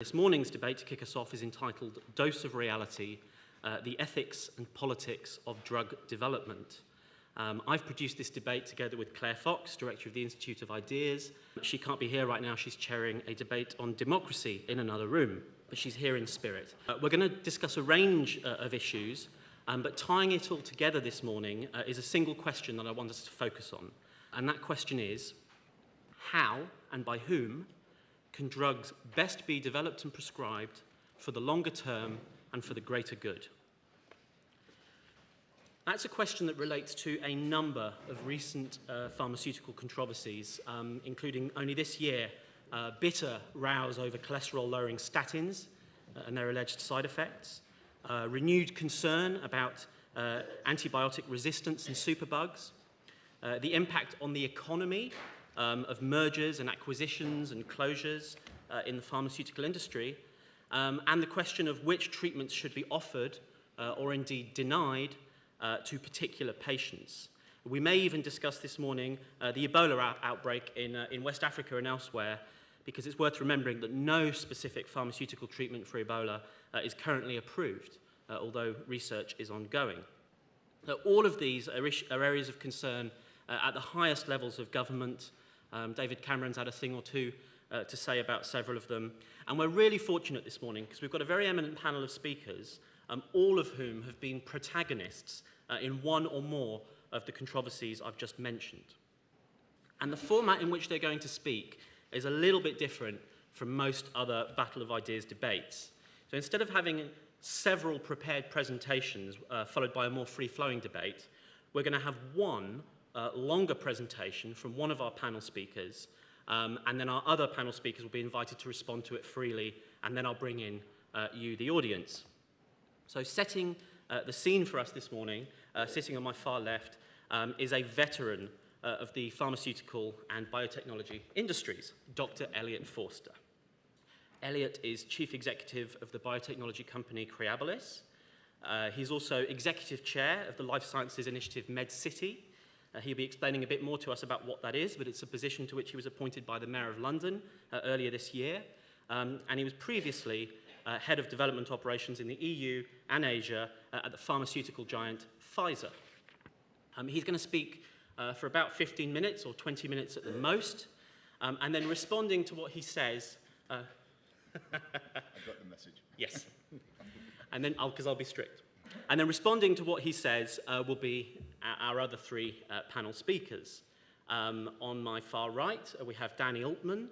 This morning's debate to kick us off is entitled Dose of Reality, the Ethics and Politics of Drug Development. I've produced this debate together with Claire Fox, Director of the Institute of Ideas. She can't be here right now, she's chairing a debate on democracy in another room, but she's here in spirit. We're going to discuss a range of issues, but tying it all together this morning is a single question that I want us to focus on. And that question is, how and by whom can drugs best be developed and prescribed for the longer term and for the greater good? That's a question that relates to a number of recent pharmaceutical controversies, including only this year, bitter rows over cholesterol-lowering statins and their alleged side effects, renewed concern about antibiotic resistance and superbugs, the impact on the economy of mergers and acquisitions and closures in the pharmaceutical industry, and the question of which treatments should be offered or indeed denied to particular patients. We may even discuss this morning the Ebola outbreak in West Africa and elsewhere, because it's worth remembering that no specific pharmaceutical treatment for Ebola is currently approved, although research is ongoing. All of these are areas of concern at the highest levels of government. David Cameron's had a thing or two to say about several of them. And we're really fortunate this morning because we've got a very eminent panel of speakers, all of whom have been protagonists in one or more of the controversies I've just mentioned. And the format in which they're going to speak is a little bit different from most other Battle of Ideas debates. So instead of having several prepared presentations followed by a more free-flowing debate, we're going to have one longer presentation from one of our panel speakers, and then our other panel speakers will be invited to respond to it freely, and then I'll bring in you, the audience. So setting the scene for us this morning, sitting on my far left, is a veteran of the pharmaceutical and biotechnology industries, Dr. Elliot Forster. Elliot is Chief Executive of the biotechnology company Creabilis. He's also Executive Chair of the Life Sciences Initiative MedCity. He'll be explaining a bit more to us about what that is, but it's a position to which he was appointed by the Mayor of London earlier this year. And he was previously Head of Development Operations in the EU and Asia at the pharmaceutical giant Pfizer. He's going to speak for about 15 minutes or 20 minutes at the most, and then responding to what he says. I got the message. Yes. And then, because I'll be strict. And then responding to what he says will be our other three panel speakers. On my far right, we have Danny Altman,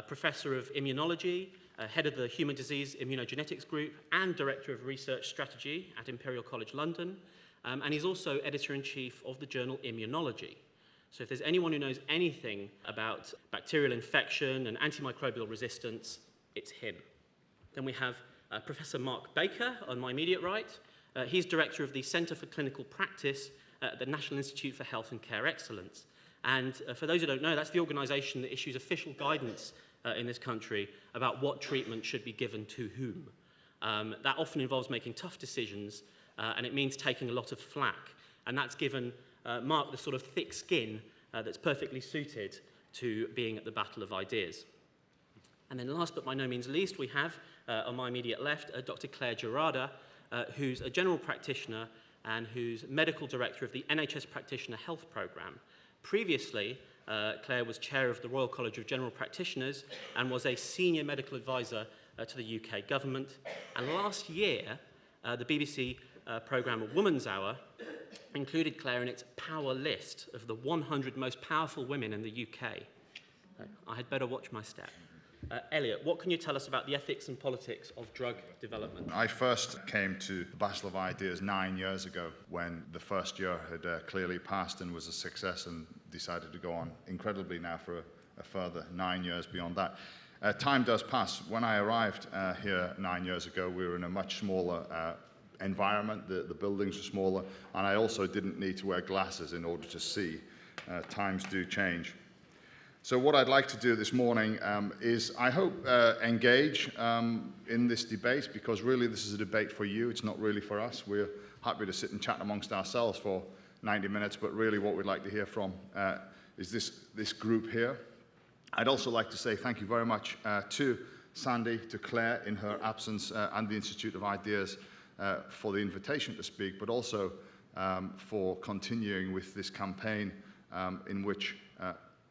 Professor of Immunology, Head of the Human Disease Immunogenetics Group, and Director of Research Strategy at Imperial College London. And he's also Editor-in-Chief of the journal Immunology. So if there's anyone who knows anything about bacterial infection and antimicrobial resistance, it's him. Then we have Professor Mark Baker on my immediate right. He's Director of the Centre for Clinical Practice at the National Institute for Health and Care Excellence. And for those who don't know, that's the organisation that issues official guidance in this country about what treatment should be given to whom. That often involves making tough decisions, and it means taking a lot of flack. And that's given Mark the sort of thick skin that's perfectly suited to being at the Battle of Ideas. And then last but by no means least, we have on my immediate left Dr. Claire Gerada, who's a general practitioner and who's medical director of the NHS Practitioner Health Programme. Previously, Claire was chair of the Royal College of General Practitioners and was a senior medical advisor to the UK government. And last year, the BBC programme Woman's Hour included Claire in its power list of the 100 most powerful women in the UK. I had better watch my step. Elliot, what can you tell us about the ethics and politics of drug development? I first came to the Battle of Ideas 9 years ago when the first year had clearly passed and was a success, and decided to go on incredibly now for a further 9 years beyond that. Time does pass. When I arrived here 9 years ago, we were in a much smaller environment. The buildings were smaller, and I also didn't need to wear glasses in order to see. Times do change. So what I'd like to do this morning is, I hope, engage in this debate, because really this is a debate for you. It's not really for us. We're happy to sit and chat amongst ourselves for 90 minutes, but really what we'd like to hear from is this group here. I'd also like to say thank you very much to Sandy, to Claire in her absence, and the Institute of Ideas for the invitation to speak, but also for continuing with this campaign in which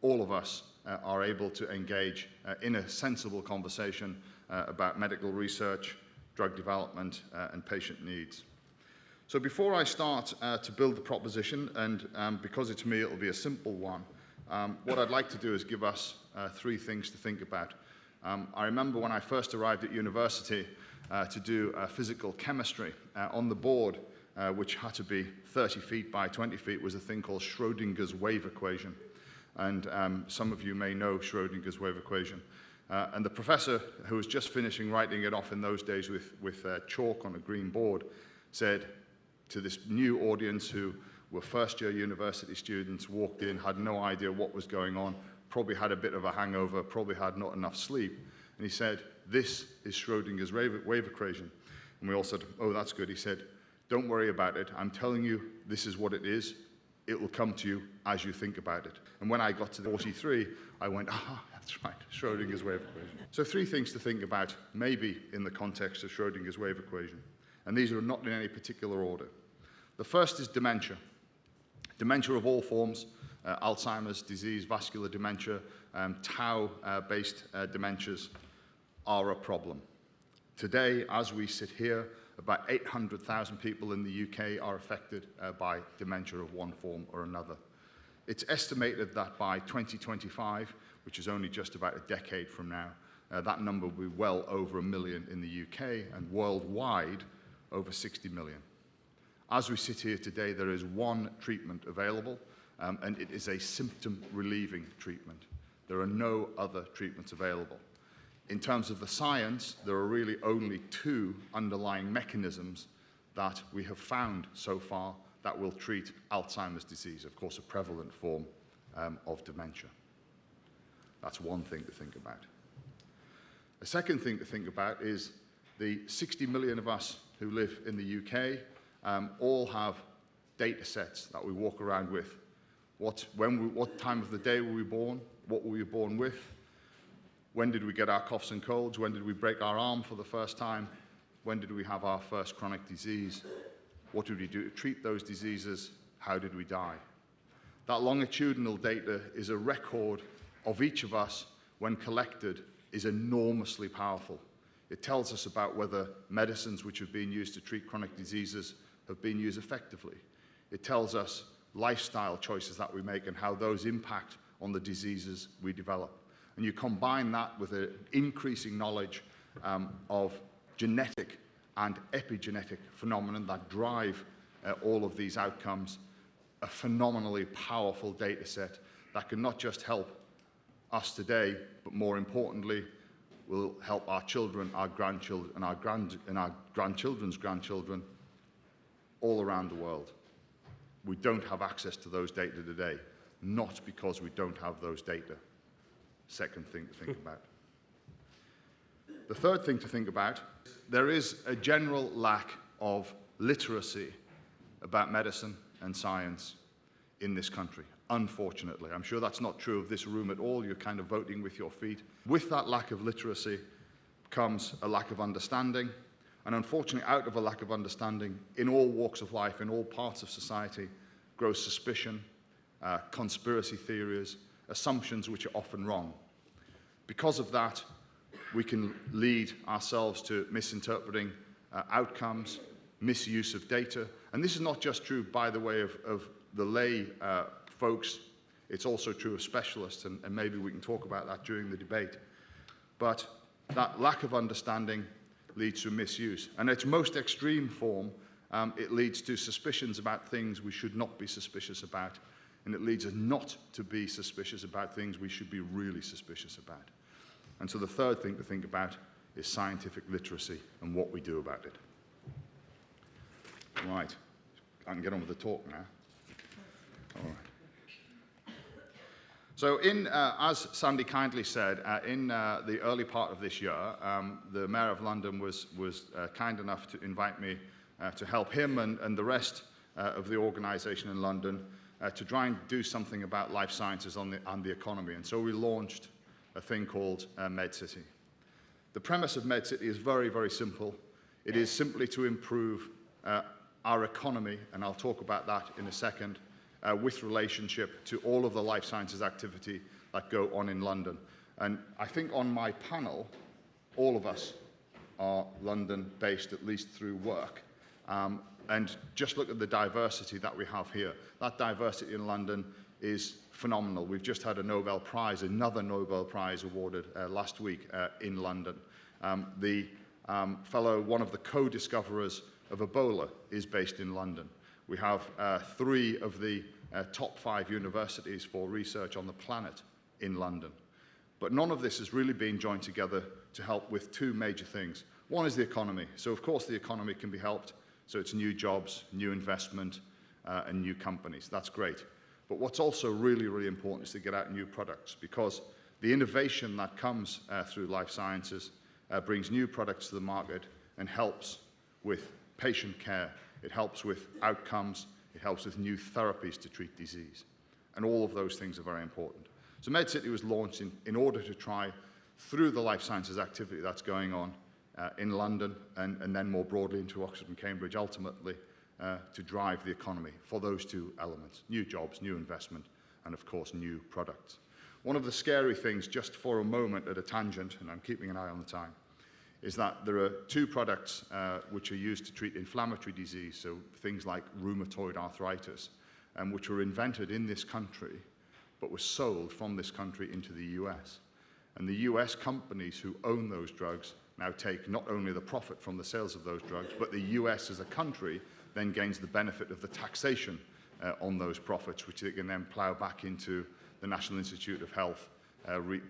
all of us are able to engage in a sensible conversation about medical research, drug development, and patient needs. So before I start to build the proposition, and because it's me, it'll be a simple one, what I'd like to do is give us 3 things to think about. I remember when I first arrived at university to do physical chemistry, on the board, which had to be 30 feet by 20 feet, was a thing called Schrodinger's wave equation. And some of you may know Schrodinger's wave equation. And the professor, who was just finishing writing it off in those days with chalk on a green board, said to this new audience who were first-year university students, walked in, had no idea what was going on, probably had a bit of a hangover, probably had not enough sleep. And he said, "This is Schrodinger's wave equation." And we all said, "Oh, that's good." He said, "Don't worry about it. I'm telling you this is what it is. It will come to you as you think about it." And when I got to the 43, I went, that's right, Schrodinger's wave equation. So 3 things to think about, maybe in the context of Schrodinger's wave equation. And these are not in any particular order. The first is dementia. Dementia of all forms, Alzheimer's disease, vascular dementia, tau-based dementias are a problem. Today, as we sit here, about 800,000 people in the UK are affected by dementia of one form or another. It's estimated that by 2025, which is only just about a decade from now, that number will be well over 1 million in the UK, and worldwide, over 60 million. As we sit here today, there is one treatment available, and it is a symptom-relieving treatment. There are no other treatments available. In terms of the science, there are really only 2 underlying mechanisms that we have found so far that will treat Alzheimer's disease, of course, a prevalent form of dementia. That's one thing to think about. A second thing to think about is the 60 million of us who live in the UK all have data sets that we walk around with. What time of the day were we born? What were we born with? When did we get our coughs and colds? When did we break our arm for the first time? When did we have our first chronic disease? What did we do to treat those diseases? How did we die? That longitudinal data is a record of each of us, when collected, is enormously powerful. It tells us about whether medicines which have been used to treat chronic diseases have been used effectively. It tells us lifestyle choices that we make and how those impact on the diseases we develop. And you combine that with an increasing knowledge of genetic and epigenetic phenomena that drive all of these outcomes, a phenomenally powerful data set that can not just help us today, but more importantly, will help our children, our grandchildren, and our grandchildren's grandchildren all around the world. We don't have access to those data today, not because we don't have those data. Second thing to think about. The third thing to think about, there is a general lack of literacy about medicine and science in this country, unfortunately. I'm sure that's not true of this room at all. You're kind of voting with your feet. With that lack of literacy comes a lack of understanding, and unfortunately, out of a lack of understanding, in all walks of life, in all parts of society, grows suspicion, conspiracy theories, assumptions which are often wrong. Because of that, we can lead ourselves to misinterpreting outcomes, misuse of data. And this is not just true, by the way, of the lay folks. It's also true of specialists, and maybe we can talk about that during the debate. But that lack of understanding leads to misuse. And its most extreme form, it leads to suspicions about things we should not be suspicious about. And it leads us not to be suspicious about things we should be really suspicious about. And so the third thing to think about is scientific literacy and what we do about it. Right, I can get on with the talk now. All right. So as Sandy kindly said, in the early part of this year, the Mayor of London was kind enough to invite me to help him and the rest of the organisation in London to try and do something about life sciences and the economy. And so we launched a thing called MedCity. The premise of MedCity is very, very simple. It is simply to improve our economy, and I'll talk about that in a second, with relationship to all of the life sciences activity that go on in London. And I think on my panel, all of us are London-based, at least through work. And just look at the diversity that we have here. That diversity in London is phenomenal. We've just had a Nobel Prize, another Nobel Prize awarded last week in London. One of the co-discoverers of Ebola is based in London. We have 3 of the top 5 universities for research on the planet in London. But none of this has really been joined together to help with 2 major things. One is the economy. So of course the economy can be helped. So it's new jobs, new investment, and new companies. That's great. But what's also really, really important is to get out new products, because the innovation that comes through life sciences brings new products to the market and helps with patient care. It helps with outcomes. It helps with new therapies to treat disease. And all of those things are very important. So MedCity was launched in order to try, through the life sciences activity that's going on in London and then more broadly into Oxford and Cambridge, ultimately, to drive the economy for those 2 elements: new jobs, new investment, and of course, new products. One of the scary things, just for a moment at a tangent, and I'm keeping an eye on the time, is that there are 2 products which are used to treat inflammatory disease, so things like rheumatoid arthritis, which were invented in this country, but were sold from this country into the US. And the US companies who own those drugs now take not only the profit from the sales of those drugs, but the US as a country then gains the benefit of the taxation on those profits, which they can then plow back into the National Institute of Health,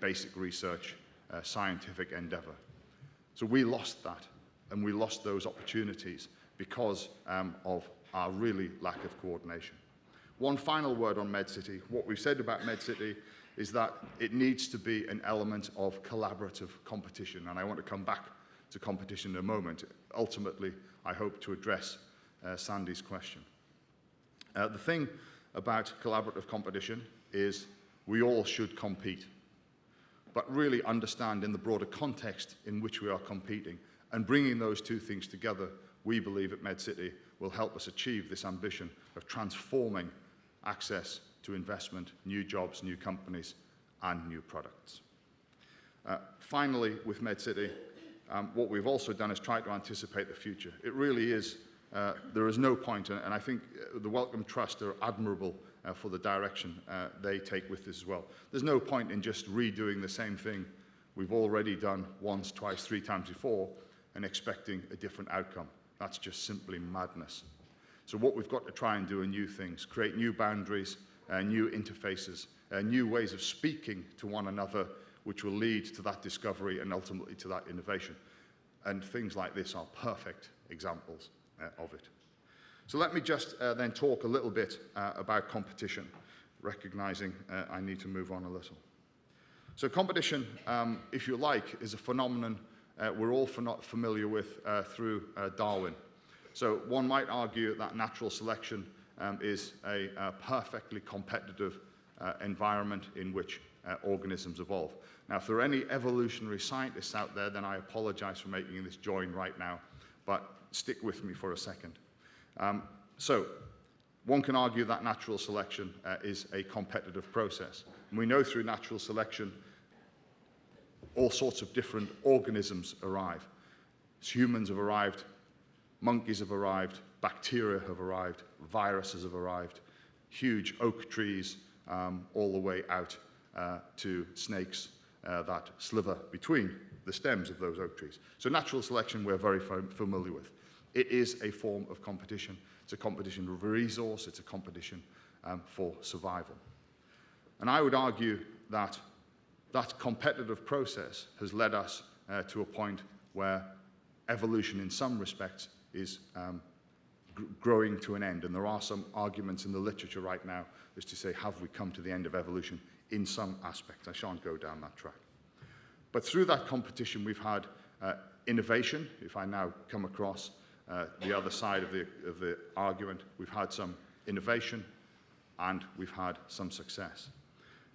basic research, scientific endeavor. So we lost that, and we lost those opportunities because of our really lack of coordination. One final word on MedCity. What we've said about MedCity is that it needs to be an element of collaborative competition, and I want to come back to competition in a moment. Ultimately, I hope to address Sandy's question. The thing about collaborative competition is we all should compete, but really understand in the broader context in which we are competing, and bringing those 2 things together, we believe at MedCity will help us achieve this ambition of transforming access to investment, new jobs, new companies, and new products. Finally, with MedCity, what we've also done is try to anticipate the future. It really is, there is no point, and I think the Wellcome Trust are admirable for the direction they take with this as well. There's no point in just redoing the same thing we've already done once, twice, 3 times before and expecting a different outcome. That's just simply madness. So what we've got to try and do are new things, create new boundaries, new interfaces, new ways of speaking to one another, which will lead to that discovery and ultimately to that innovation. And things like this are perfect examples of it. So let me just then talk a little bit about competition, recognizing I need to move on a little. So competition, if you like, is a phenomenon we're all familiar with through Darwin. So one might argue that natural selection is a perfectly competitive environment in which organisms evolve. Now, if there are any evolutionary scientists out there, then I apologize for making this join right now, but stick with me for a second. So one can argue that natural selection is a competitive process. And we know through natural selection all sorts of different organisms arrive. Humans have arrived, monkeys have arrived, bacteria have arrived, viruses have arrived, huge oak trees all the way out to snakes that slither between the stems of those oak trees. So natural selection we're very familiar with. It is a form of competition. It's a competition of resource, it's a competition for survival. And I would argue that that competitive process has led us to a point where evolution in some respects is growing to an end. And there are some arguments in the literature right now as to say, have we come to the end of evolution in some aspects? I shan't go down that track. But through that competition, we've had innovation. If I now come across the other side of the argument, we've had some innovation and we've had some success.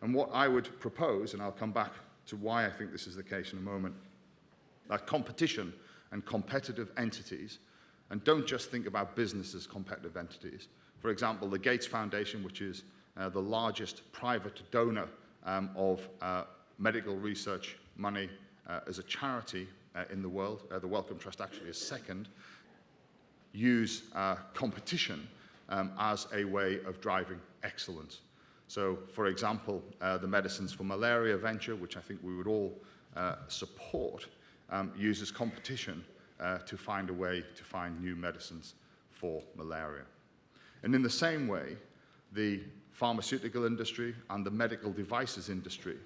And what I would propose, and I'll come back to why I think this is the case in a moment, that competition and competitive entities, and don't just think about business as competitive entities. For example, the Gates Foundation, which is the largest private donor of medical research money as a charity in the world, the Wellcome Trust actually is second, use competition as a way of driving excellence. So, for example, the Medicines for Malaria venture, which I think we would all support, uses competition to find a way to find new medicines for malaria. And in the same way, the pharmaceutical industry and the medical devices industry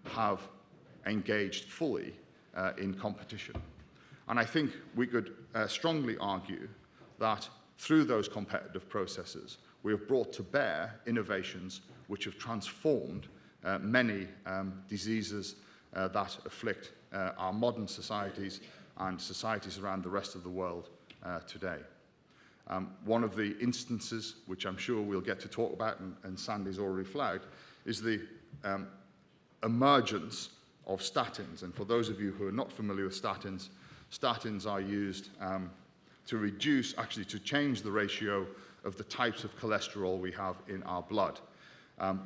have engaged fully in competition. And I think we could strongly argue that through those competitive processes, we have brought to bear innovations which have transformed many diseases that afflict our modern societies and societies around the rest of the world today. One of the instances, which I'm sure we'll get to talk about, and Sandy's already flagged, is the emergence of statins. And for those of you who are not familiar with statins, statins are used to reduce, actually to change the ratio of the types of cholesterol we have in our blood.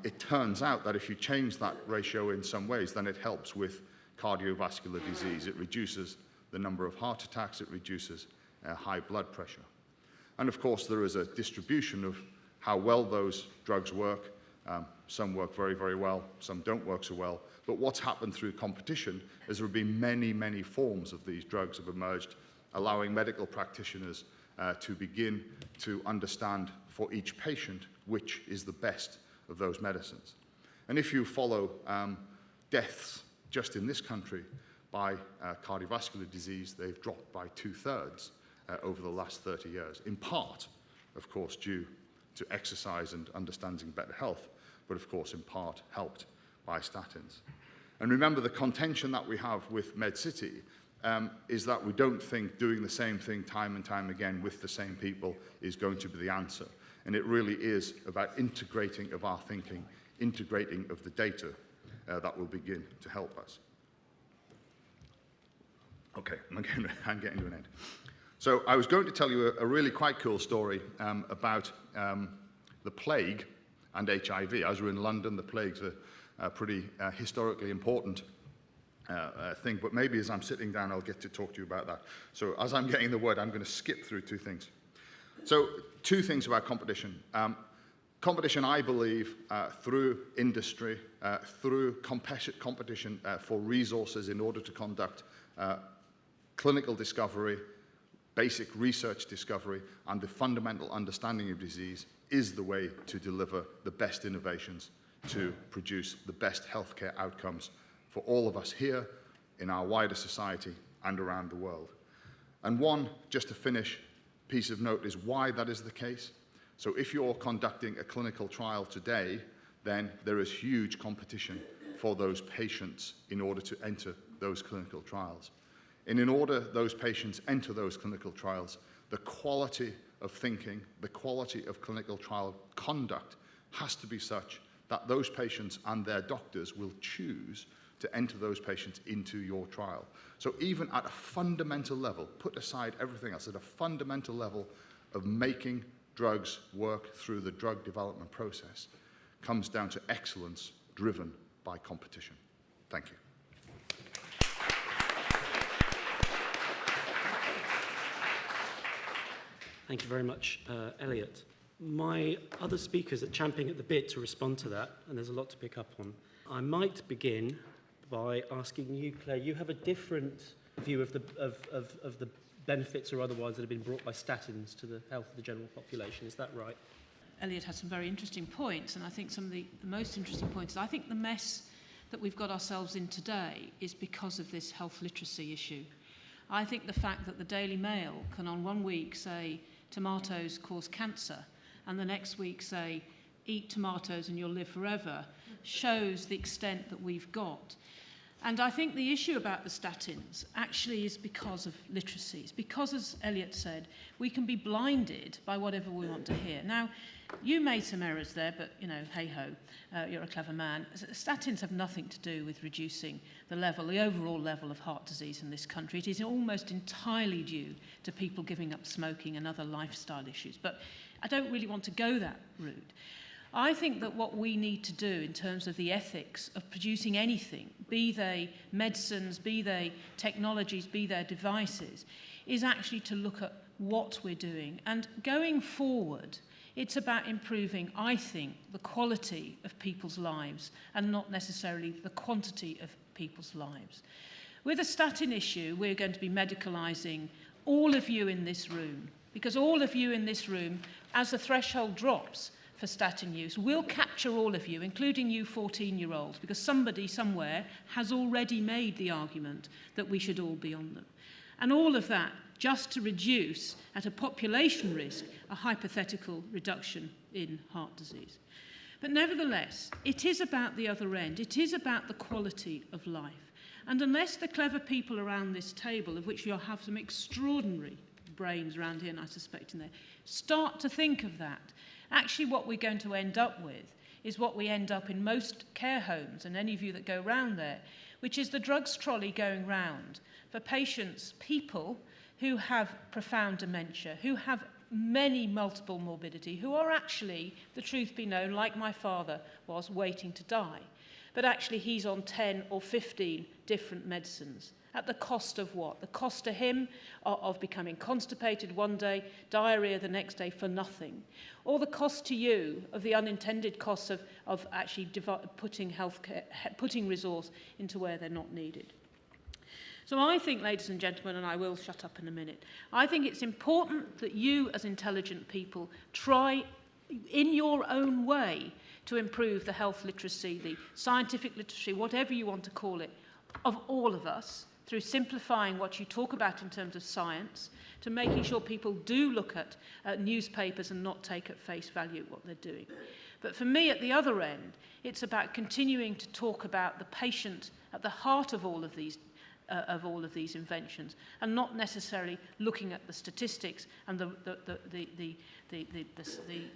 It turns out that if you change that ratio in some ways, then it helps with cardiovascular disease. It reduces the number of heart attacks, it reduces high blood pressure. And of course, there is a distribution of how well those drugs work. Some work very, very well, some don't work so well. But what's happened through competition is there have been many, many forms of these drugs have emerged, allowing medical practitioners to begin to understand for each patient which is the best of those medicines. And if you follow deaths just in this country by cardiovascular disease, they've dropped by 2/3 over the last 30 years, in part, of course, due to exercise and understanding better health, but of course in part helped by statins. And remember, the contention that we have with MedCity is that we don't think doing the same thing time and time again with the same people is going to be the answer. And it really is about integrating of our thinking, integrating of the data that will begin to help us. Okay, I'm getting to an end. So I was going to tell you a really quite cool story about the plague and HIV. As we're in London, the plague's a pretty historically important thing, but maybe as I'm sitting down, I'll get to talk to you about that. So as I'm getting the word, I'm going to skip through two things. So two things about competition. Competition, I believe, through industry, through competition for resources in order to conduct clinical discovery, basic research discovery, and the fundamental understanding of disease is the way to deliver the best innovations to produce the best healthcare outcomes for all of us here, in our wider society, and around the world. And one, just to finish, piece of note is why that is the case. So if you're conducting a clinical trial today, then there is huge competition for those patients in order to enter those clinical trials. And in order those patients enter those clinical trials, the quality of thinking, the quality of clinical trial conduct has to be such that those patients and their doctors will choose to enter those patients into your trial. So even at a fundamental level, put aside everything else, at a fundamental level of making drugs work through the drug development process, comes down to excellence driven by competition. Thank you. Thank you very much, Elliot. My other speakers are champing at the bit to respond to that, and there's a lot to pick up on. I might begin by asking you, Claire, you have a different view of the benefits or otherwise that have been brought by statins to the health of the general population. Is that right? Elliot has some very interesting points, and I think some of the most interesting points is I think the mess that we've got ourselves in today is because of this health literacy issue. I think the fact that the Daily Mail can on one week say tomatoes cause cancer and the next week say eat tomatoes and you'll live forever shows the extent that we've got. And I think the issue about the statins actually is because of literacy. It's because, as Elliot said, we can be blinded by whatever we want to hear. Now, you made some errors there, but, you know, hey-ho, you're a clever man. Statins have nothing to do with reducing the overall level of heart disease in this country. It is almost entirely due to people giving up smoking and other lifestyle issues. But I don't really want to go that route. I think that what we need to do in terms of the ethics of producing anything, be they medicines, be they technologies, be they devices, is actually to look at what we're doing. And going forward, it's about improving, I think, the quality of people's lives and not necessarily the quantity of people's lives. With the statin issue, we're going to be medicalising all of you in this room, because all of you in this room, as the threshold drops for statin use, will capture all of you, including you 14-year-olds, because somebody somewhere has already made the argument that we should all be on them. And all of that just to reduce, at a population risk, a hypothetical reduction in heart disease. But nevertheless, it is about the other end. It is about the quality of life. And unless the clever people around this table, of which you have some extraordinary brains around here, and I suspect in there, start to think of that, actually what we're going to end up with is what we end up in most care homes, and any of you that go round there, which is the drugs trolley going round for patients, people who have profound dementia, who have many multiple morbidity, who are actually, the truth be known, like my father was, waiting to die. But actually he's on 10 or 15 different medicines. At the cost of what? The cost to him of becoming constipated one day, diarrhea the next day for nothing. Or the cost to you of the unintended costs of actually putting resource into where they're not needed. So I think, ladies and gentlemen, and I will shut up in a minute, I think it's important that you, as intelligent people, try in your own way to improve the health literacy, the scientific literacy, whatever you want to call it, of all of us, through simplifying what you talk about in terms of science, to making sure people do look at newspapers and not take at face value what they're doing. But for me, at the other end, it's about continuing to talk about the patient at the heart of all of these inventions, and not necessarily looking at the statistics and the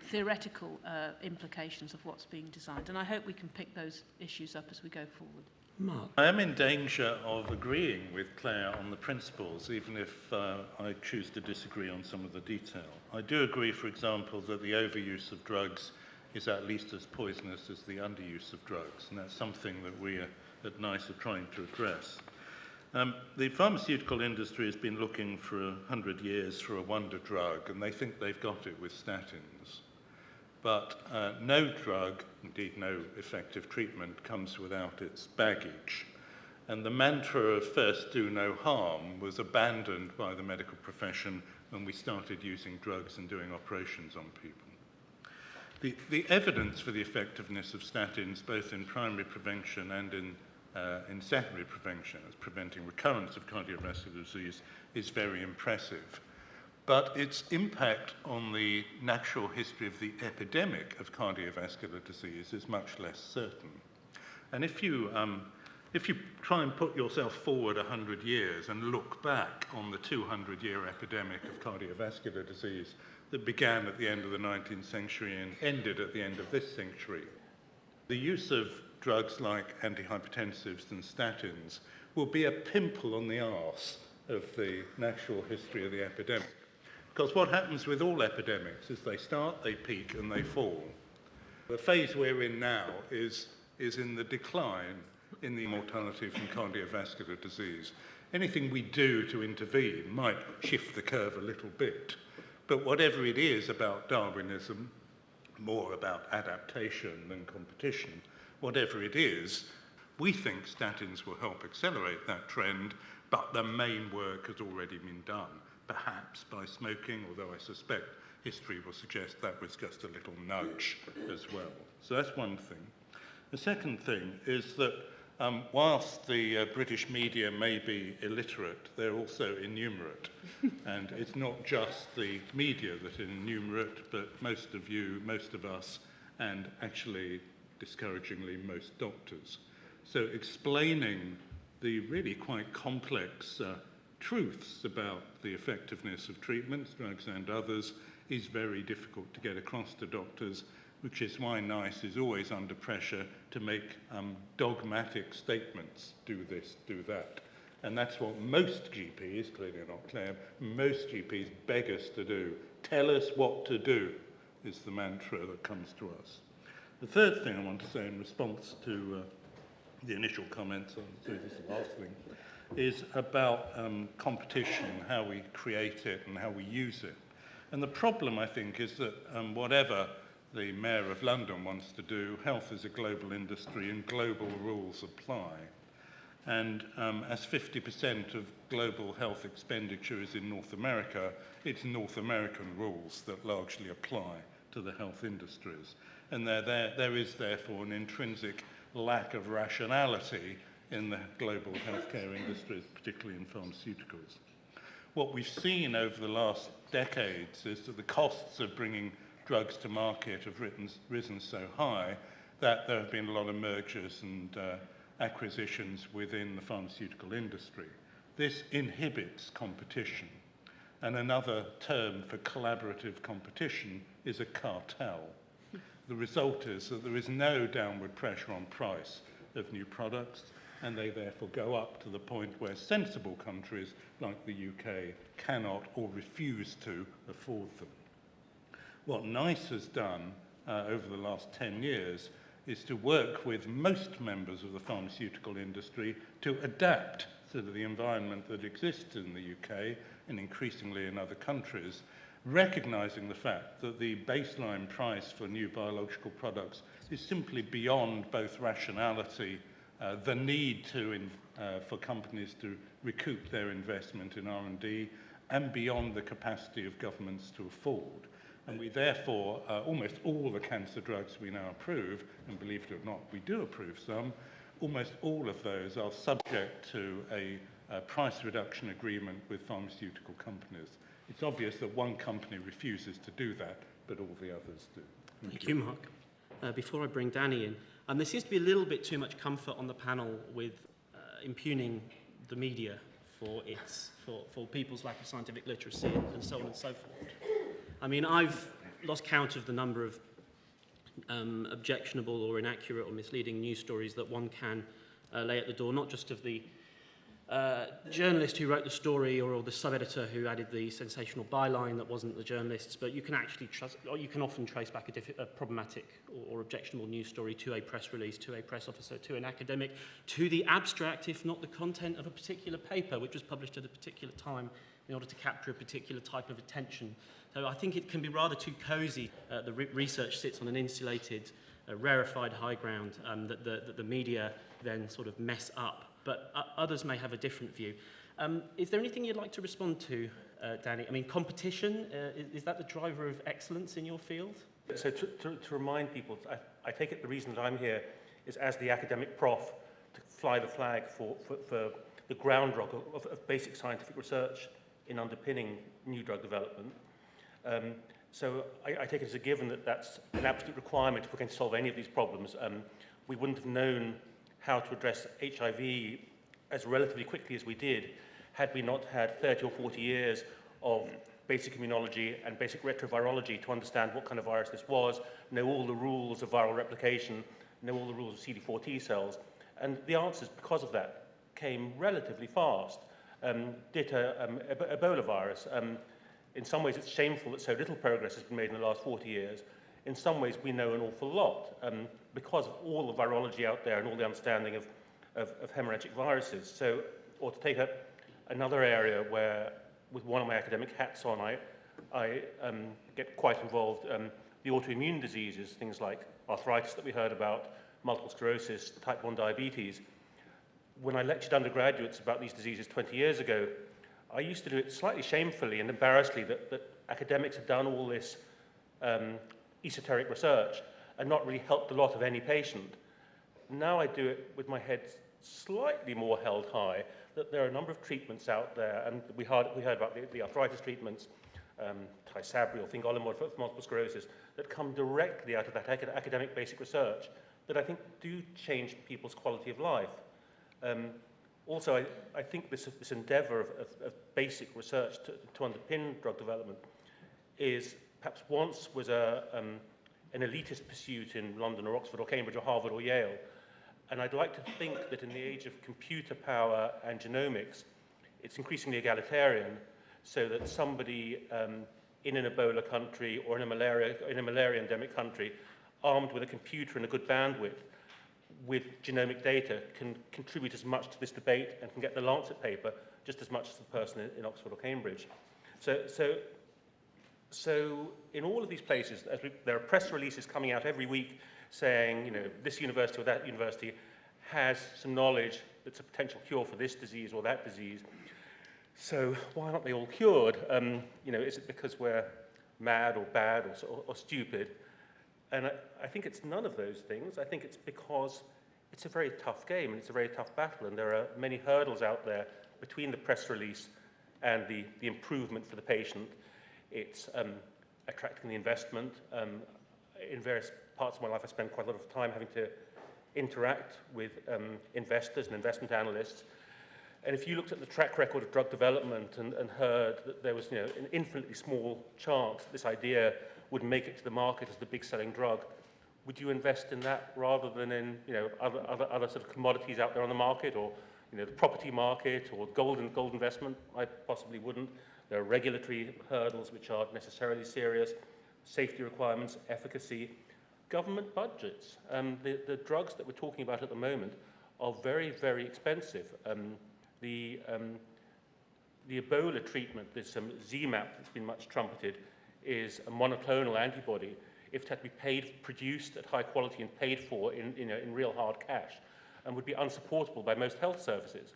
theoretical implications of what's being designed. And I hope we can pick those issues up as we go forward. Mark. I am in danger of agreeing with Claire on the principles, even if I choose to disagree on some of the detail. I do agree, for example, that the overuse of drugs is at least as poisonous as the underuse of drugs, and that's something that we at NICE are trying to address. The pharmaceutical industry has been looking for 100 years for a wonder drug, and they think they've got it with statins. But no drug, indeed no effective treatment, comes without its baggage. And the mantra of first do no harm was abandoned by the medical profession when we started using drugs and doing operations on people. The evidence for the effectiveness of statins, both in primary prevention and in secondary prevention, as preventing recurrence of cardiovascular disease, is very impressive. But its impact on the natural history of the epidemic of cardiovascular disease is much less certain. And if you try and put yourself forward 100 years and look back on the 200-year epidemic of cardiovascular disease that began at the end of the 19th century and ended at the end of this century, the use of drugs like antihypertensives and statins will be a pimple on the arse of the natural history of the epidemic. Because what happens with all epidemics is they start, they peak, and they fall. The phase we're in now is in the decline in the mortality from cardiovascular disease. Anything we do to intervene might shift the curve a little bit, but whatever it is about Darwinism, more about adaptation than competition, whatever it is, we think statins will help accelerate that trend, but the main work has already been done. Perhaps by smoking, although I suspect history will suggest that was just a little nudge as well. So that's one thing. The second thing is that whilst the British media may be illiterate, they're also innumerate. And it's not just the media that are innumerate, but most of you, most of us, and actually, discouragingly, most doctors. So explaining the really quite complex truths about the effectiveness of treatments, drugs and others, is very difficult to get across to doctors, which is why NICE is always under pressure to make dogmatic statements, do this, do that. And that's what most GPs, clearly not Claire, most GPs beg us to do. Tell us what to do, is the mantra that comes to us. The third thing I want to say in response to the initial comments, so this is the last thing, is about competition, how we create it and how we use it. And the problem, I think, is that whatever the Mayor of London wants to do, health is a global industry and global rules apply. And as 50% of global health expenditure is in North America, it's North American rules that largely apply to the health industries. And there is therefore an intrinsic lack of rationality in the global healthcare industries, particularly in pharmaceuticals. What we've seen over the last decades is that the costs of bringing drugs to market have risen so high that there have been a lot of mergers and acquisitions within the pharmaceutical industry. This inhibits competition. And another term for collaborative competition is a cartel. The result is that there is no downward pressure on price of new products, and they therefore go up to the point where sensible countries like the UK cannot or refuse to afford them. What NICE has done over the last 10 years is to work with most members of the pharmaceutical industry to adapt to the environment that exists in the UK and increasingly in other countries, recognizing the fact that the baseline price for new biological products is simply beyond both rationality, the need for companies to recoup their investment in R&D, and beyond the capacity of governments to afford. And we therefore, almost all the cancer drugs we now approve, and believe it or not, we do approve some, almost all of those are subject to a price reduction agreement with pharmaceutical companies. It's obvious that one company refuses to do that, but all the others do. Thank you, Mark. Before I bring Danny in, there seems to be a little bit too much comfort on the panel with impugning the media for people's lack of scientific literacy and so on and so forth. I mean, I've lost count of the number of objectionable or inaccurate or misleading news stories that one can lay at the door, not just of the journalist who wrote the story or the sub-editor who added the sensational byline that wasn't the journalist's, but you can actually trust, or you can often trace back a problematic or objectionable news story to a press release, to a press officer, to an academic, to the abstract, if not the content of a particular paper, which was published at a particular time in order to capture a particular type of attention. So I think it can be rather too cosy. The research sits on an insulated, rarefied high ground that the media then sort of mess up. But others may have a different view. Is there anything you'd like to respond to, Danny? I mean, competition, is that the driver of excellence in your field? So to remind people, I take it the reason that I'm here is as the academic prof to fly the flag for the groundwork of basic scientific research in underpinning new drug development. So I take it as a given that that's an absolute requirement if we're going to solve any of these problems. We wouldn't have known how to address HIV as relatively quickly as we did had we not had 30 or 40 years of basic immunology and basic retrovirology to understand what kind of virus this was, know all the rules of viral replication, know all the rules of CD4 T cells. And the answers, because of that, came relatively fast. Ditto Ebola virus. In some ways, it's shameful that so little progress has been made in the last 40 years. In some ways, we know an awful lot because of all the virology out there and all the understanding of hemorrhagic viruses. So, or to take another area where, with one of my academic hats on, I get quite involved, the autoimmune diseases, things like arthritis that we heard about, multiple sclerosis, type 1 diabetes. When I lectured undergraduates about these diseases 20 years ago, I used to do it slightly shamefully and embarrassedly that academics had done all this esoteric research and not really helped a lot of any patient. Now I do it with my head slightly more held high, that there are a number of treatments out there, and we heard about the arthritis treatments, Tysabri, fingolimod for multiple sclerosis, that come directly out of that academic basic research that I think do change people's quality of life. Also, I think this endeavour of basic research to underpin drug development is perhaps once was an elitist pursuit in London or Oxford or Cambridge or Harvard or Yale. And I'd like to think that in the age of computer power and genomics, it's increasingly egalitarian, so that somebody in an Ebola country or in a malaria endemic country, armed with a computer and a good bandwidth, with genomic data, can contribute as much to this debate and can get the Lancet paper just as much as the person in Oxford or Cambridge. So in all of these places, there are press releases coming out every week saying, you know, this university or that university has some knowledge that's a potential cure for this disease or that disease. So why aren't they all cured? You know, is it because we're mad or bad or stupid? And I think it's none of those things. I think it's because it's a very tough game and it's a very tough battle, and there are many hurdles out there between the press release and the improvement for the patient. It's attracting the investment. In various parts of my life, I spend quite a lot of time having to interact with investors and investment analysts. And if you looked at the track record of drug development and heard that there was, you know, an infinitely small chance that this idea would make it to the market as the big selling drug, would you invest in that rather than in, you know, other sort of commodities out there on the market, or, you know, the property market or gold investment? I possibly wouldn't. There are regulatory hurdles which aren't necessarily serious, safety requirements, efficacy, government budgets. The drugs that we're talking about at the moment are very, very expensive. The Ebola treatment, this ZMapp that's been much trumpeted, is a monoclonal antibody. If it had to be produced at high quality and paid for in real hard cash, and would be unsupportable by most health services.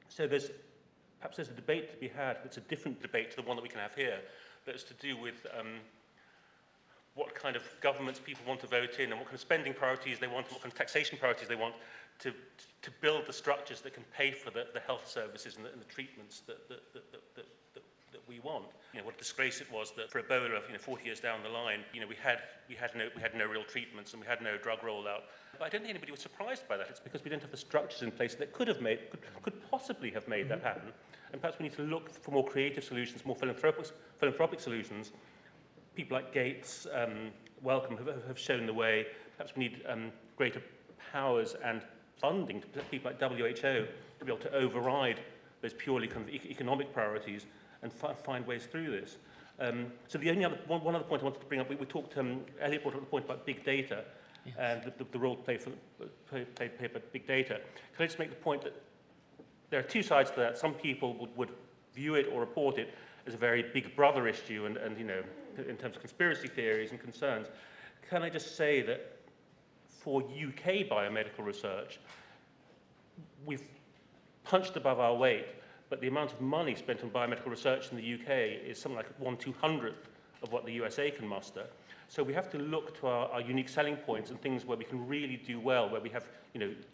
So perhaps there's a debate to be had that's a different debate to the one that we can have here, that's to do with what kind of governments people want to vote in and what kind of spending priorities they want and what kind of taxation priorities they want to build the structures that can pay for the health services and the treatments that we want. You know, what a disgrace it was that for Ebola, 40 years down the line, we had no real treatments and we had no drug rollout. But I don't think anybody was surprised by that. It's because we don't have the structures in place that could possibly have made that happen. And perhaps we need to look for more creative solutions, more philanthropic solutions. People like Gates, Wellcome have shown the way. Perhaps we need greater powers and funding to people like WHO to be able to override those purely kind of economic priorities and find ways through this. So the only one other point I wanted to bring up, we talked, Elliot brought up the point about big data, yes, and the role played by big data. Can I just make the point that there are two sides to that? Some people would view it or report it as a very big brother issue and in terms of conspiracy theories and concerns. Can I just say that for UK biomedical research, we've punched above our weight, but the amount of money spent on biomedical research in the UK is something like 1/200th of what the USA can muster. So we have to look to our unique selling points and things where we can really do well, where we have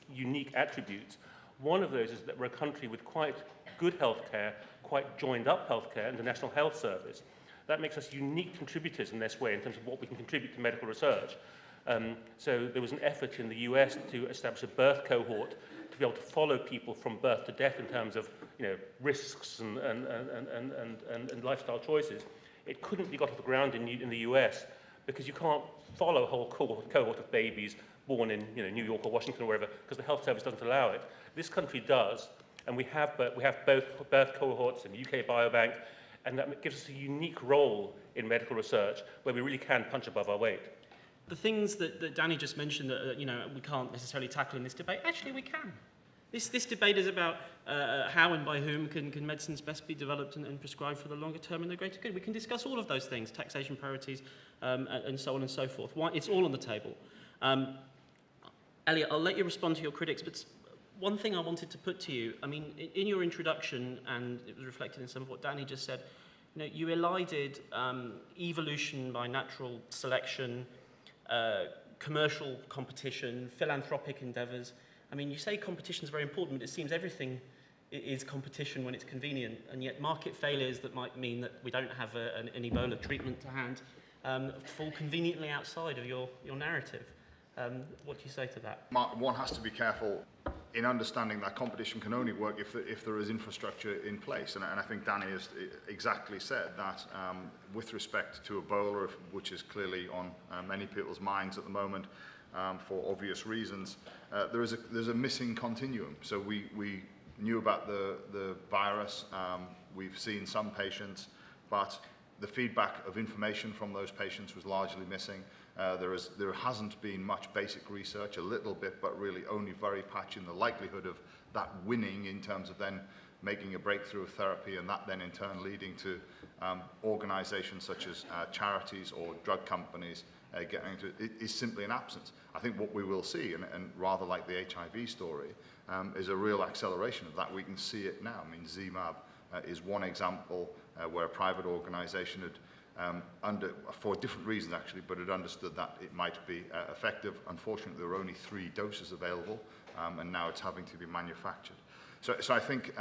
unique attributes. One of those is that we're a country with quite good healthcare, quite joined up healthcare, and the National Health Service. That makes us unique contributors in this way in terms of what we can contribute to medical research. So there was an effort in the US to establish a birth cohort to be able to follow people from birth to death in terms of risks and lifestyle choices. It couldn't be got off the ground in the US because you can't follow a whole cohort of babies born in New York or Washington or wherever, because the health service doesn't allow it. This country does, and we have both birth cohorts in the UK Biobank, and that gives us a unique role in medical research where we really can punch above our weight. The things that Danny just mentioned that we can't necessarily tackle in this debate, actually we can. This debate is about how and by whom can medicines best be developed and prescribed for the longer term and the greater good. We can discuss all of those things, taxation priorities, and so on and so forth. It's all on the table. Elliot, I'll let you respond to your critics, but one thing I wanted to put to you, I mean, in your introduction, and it was reflected in some of what Danny just said, you elided evolution by natural selection, commercial competition, philanthropic endeavours. I mean, you say competition is very important, but it seems everything is competition when it's convenient, and yet market failures that might mean that we don't have an Ebola treatment to hand fall conveniently outside of your narrative. What do you say to that? One has to be careful in understanding that competition can only work if there is infrastructure in place. And I think Danny has exactly said that with respect to Ebola, which is clearly on many people's minds at the moment for obvious reasons, there's a missing continuum. So we knew about the virus, we've seen some patients, but the feedback of information from those patients was largely missing. There hasn't been much basic research, a little bit, but really only very patchy in the likelihood of that winning in terms of then making a breakthrough therapy, and that then in turn leading to organizations such as charities or drug companies getting into it is simply an absence. I think what we will see, and rather like the HIV story, is a real acceleration of that. We can see it now. I mean, ZMAB is one example where a private organization had for different reasons actually, but it understood that it might be effective. Unfortunately, there were only 3 doses available, and now it's having to be manufactured. So I think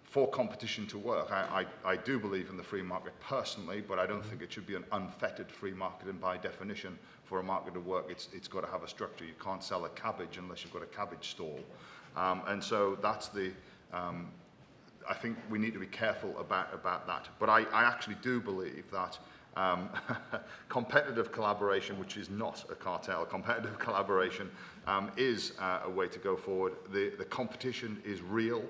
for competition to work, I do believe in the free market personally, but I don't think it should be an unfettered free market, and by definition, for a market to work, it's got to have a structure. You can't sell a cabbage unless you've got a cabbage stall. And so that's the... I think we need to be careful about that. But I actually do believe that competitive collaboration, which is not a cartel, competitive collaboration is a way to go forward. The competition is real,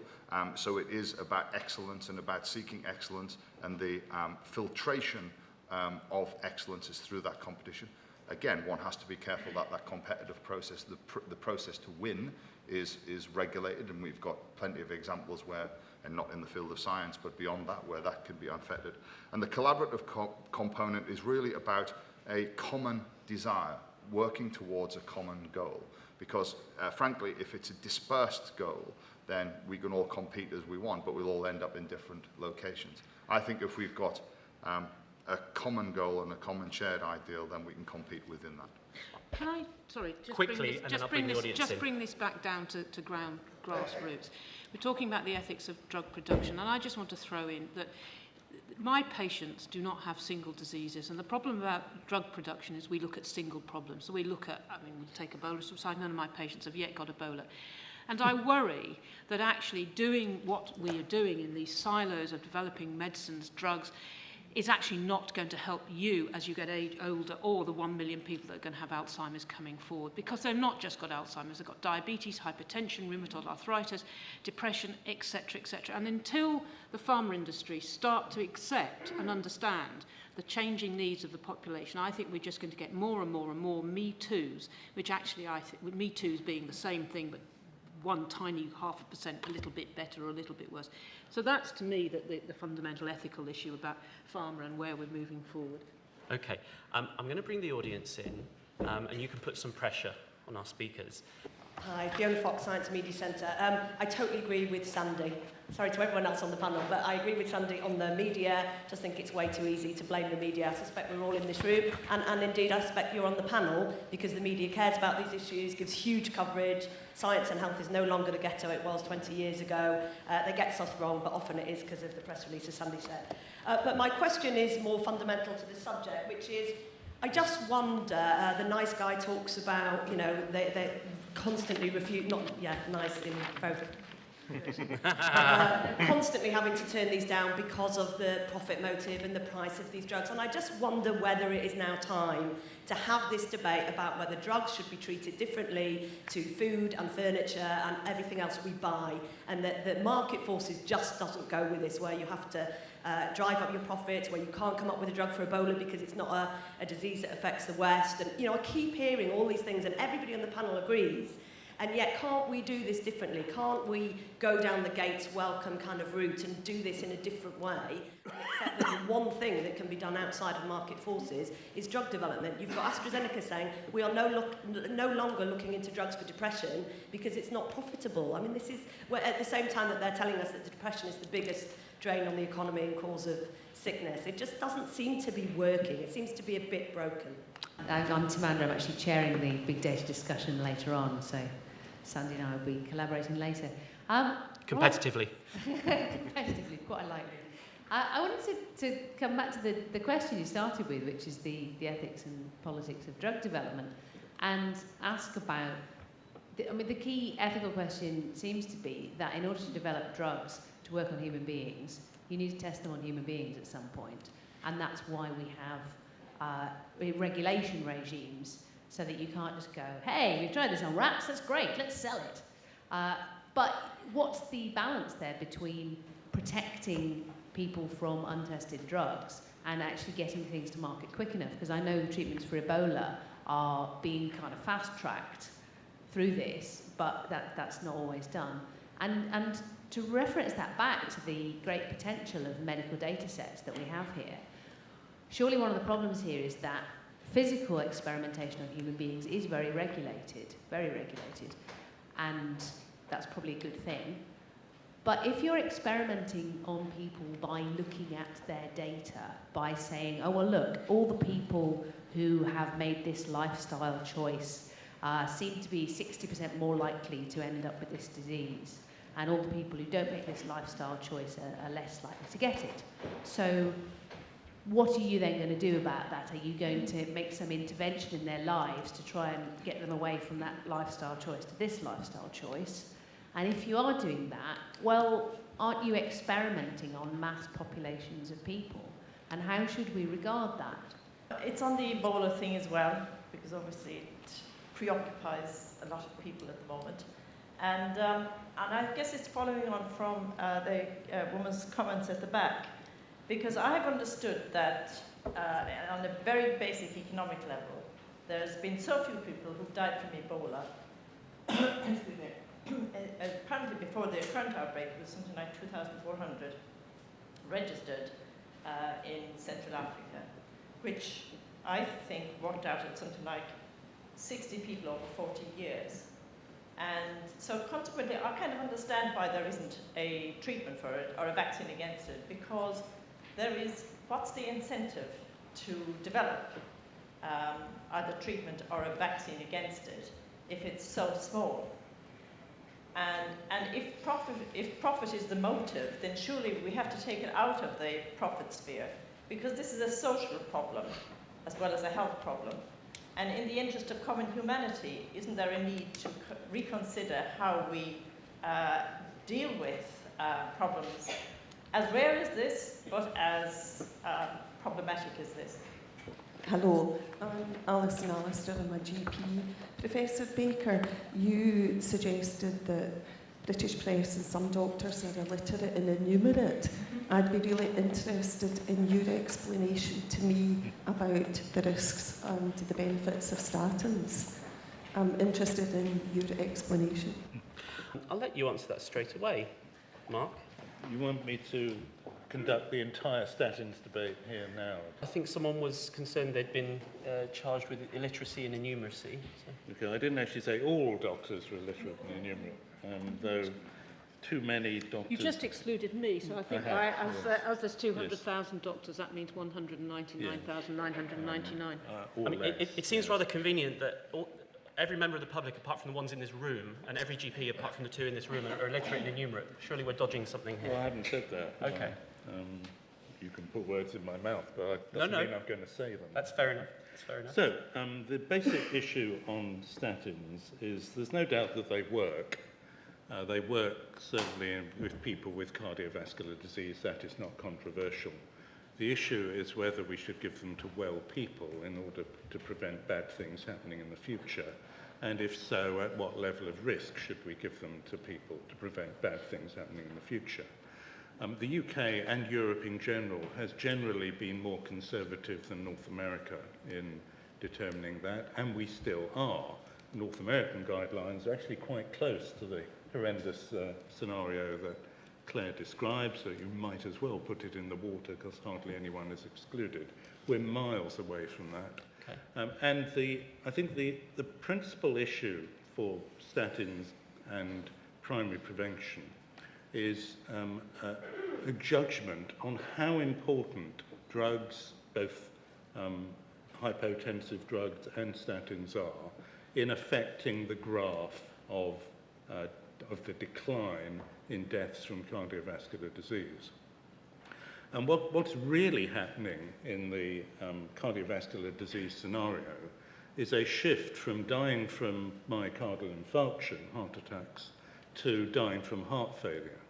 so it is about excellence and about seeking excellence, and the filtration of excellence is through that competition. Again, one has to be careful that that competitive process, the process to win, is regulated, and we've got plenty of examples where, and not in the field of science, but beyond that, where that can be unfettered. And the collaborative component is really about a common desire, working towards a common goal. Because, frankly, if it's a dispersed goal, then we can all compete as we want, but we'll all end up in different locations. I think if we've got a common goal and a common shared ideal, then we can compete within that. Can I, sorry, just quickly, and then I'll bring the audience in. Just bring this back down to grassroots. We're talking about the ethics of drug production, and I just want to throw in that my patients do not have single diseases, and the problem about drug production is we look at single problems. So we look at, I mean, we take Ebola aside, none of my patients have yet got Ebola. And I worry that actually doing what we are doing in these silos of developing medicines, drugs, is actually not going to help you as you get older, or the 1 million people that are going to have Alzheimer's coming forward, because they've not just got Alzheimer's, they've got diabetes, hypertension, rheumatoid arthritis, depression, etc., etc. And until the pharma industry start to accept and understand the changing needs of the population, I think we're just going to get more and more and more Me Too's, which actually I think, Me Too's being the same thing, but one tiny 0.5%, a little bit better or a little bit worse. So that's, to me, the fundamental ethical issue about pharma and where we're moving forward. Okay, I'm going to bring the audience in, and you can put some pressure on our speakers. Hi, Fiona Fox, Science Media Centre. I totally agree with Sandy. Sorry to everyone else on the panel, but I agree with Sandy on the media. Just think it's way too easy to blame the media. I suspect we're all in this room, and indeed I suspect you're on the panel because the media cares about these issues, gives huge coverage. Science and health is no longer the ghetto it was 20 years ago. They get stuff wrong, but often it is because of the press release, as Sandy said. But my question is more fundamental to the subject, which is, I just wonder, the nice guy talks about, you know, they constantly refute, not, yeah, nice in both. Constantly having to turn these down because of the profit motive and the price of these drugs. And I just wonder whether it is now time to have this debate about whether drugs should be treated differently to food and furniture and everything else we buy, and that the market forces just doesn't go with this, where you have to drive up your profits, where you can't come up with a drug for Ebola because it's not a disease that affects the West. And, you know, I keep hearing all these things, and everybody on the panel agrees. And yet, can't we do this differently? Can't we go down the Gates welcome kind of route and do this in a different way? And accept that the one thing that can be done outside of market forces is drug development. You've got AstraZeneca saying we are no longer looking into drugs for depression because it's not profitable. I mean, this is at the same time that they're telling us that the depression is the biggest drain on the economy and cause of sickness. It just doesn't seem to be working. It seems to be a bit broken. I'm Tamandra. I'm actually chairing the big data discussion later on, so Sandy and I will be collaborating later. Competitively. Competitively, quite likely. I wanted to come back to the question you started with, which is the ethics and politics of drug development, and ask about the key ethical question seems to be that in order to develop drugs to work on human beings, you need to test them on human beings at some point. And that's why we have regulation regimes, so that you can't just go, hey, we've tried this on rats, that's great, let's sell it. But what's the balance there between protecting people from untested drugs and actually getting things to market quick enough? Because I know the treatments for Ebola are being kind of fast-tracked through this, but that's not always done. And to reference that back to the great potential of medical data sets that we have here, surely one of the problems here is that physical experimentation on human beings is very regulated, and that's probably a good thing. But if you're experimenting on people by looking at their data, by saying, oh, well, look, all the people who have made this lifestyle choice seem to be 60% more likely to end up with this disease, and all the people who don't make this lifestyle choice are less likely to get it. So what are you then going to do about that? Are you going to make some intervention in their lives to try and get them away from that lifestyle choice to this lifestyle choice? And if you are doing that, well, aren't you experimenting on mass populations of people? And how should we regard that? It's on the Ebola thing as well, because obviously it preoccupies a lot of people at the moment. And I guess it's following on from the woman's comments at the back, because I have understood that on a very basic economic level, there's been so few people who've died from Ebola. Excuse me. Apparently before the current outbreak, it was something like 2,400 registered in Central Africa, which I think worked out at something like 60 people over 40 years. And so consequently, I kind of understand why there isn't a treatment for it or a vaccine against it, because there is, what's the incentive to develop either treatment or a vaccine against it if it's so small? And if profit is the motive, then surely we have to take it out of the profit sphere, because this is a social problem as well as a health problem. And in the interest of common humanity, isn't there a need to reconsider how we deal with problems as rare as this, but as problematic as this? Hello, I'm Alison Alistair, I'm a GP. Professor Baker, you suggested that British press and some doctors are illiterate and innumerate. I'd be really interested in your explanation to me about the risks and the benefits of statins. I'm interested in your explanation. I'll let you answer that straight away, Mark. You want me to conduct the entire statins debate here now? I think someone was concerned they'd been charged with illiteracy and innumeracy. So. Okay, I didn't actually say all doctors were illiterate and innumerate, though too many doctors... You just excluded me, so I think as there's 200,000 doctors, that means 199,999. I mean, it seems rather convenient that every member of the public, apart from the ones in this room, and every GP, apart from the two in this room, are illiterate and innumerate. Surely we're dodging something here. Well, I haven't said that. Okay. You can put words in my mouth, but that doesn't mean I'm going to say them. That's fair enough. That's fair enough. So, the basic issue on statins is there's no doubt that they work. They work certainly with people with cardiovascular disease. That is not controversial. The issue is whether we should give them to well people in order to prevent bad things happening in the future. And if so, at what level of risk should we give them to people to prevent bad things happening in the future? The UK and Europe in general has generally been more conservative than North America in determining that, and we still are. North American guidelines are actually quite close to the horrendous scenario that Claire describes, so you might as well put it in the water because hardly anyone is excluded. We're miles away from that. Okay. And I think the principal issue for statins and primary prevention is a judgment on how important drugs, both hypotensive drugs and statins are, in affecting the graph of the decline in deaths from cardiovascular disease. And what's really happening in the cardiovascular disease scenario is a shift from dying from myocardial infarction, heart attacks, to dying from heart failure.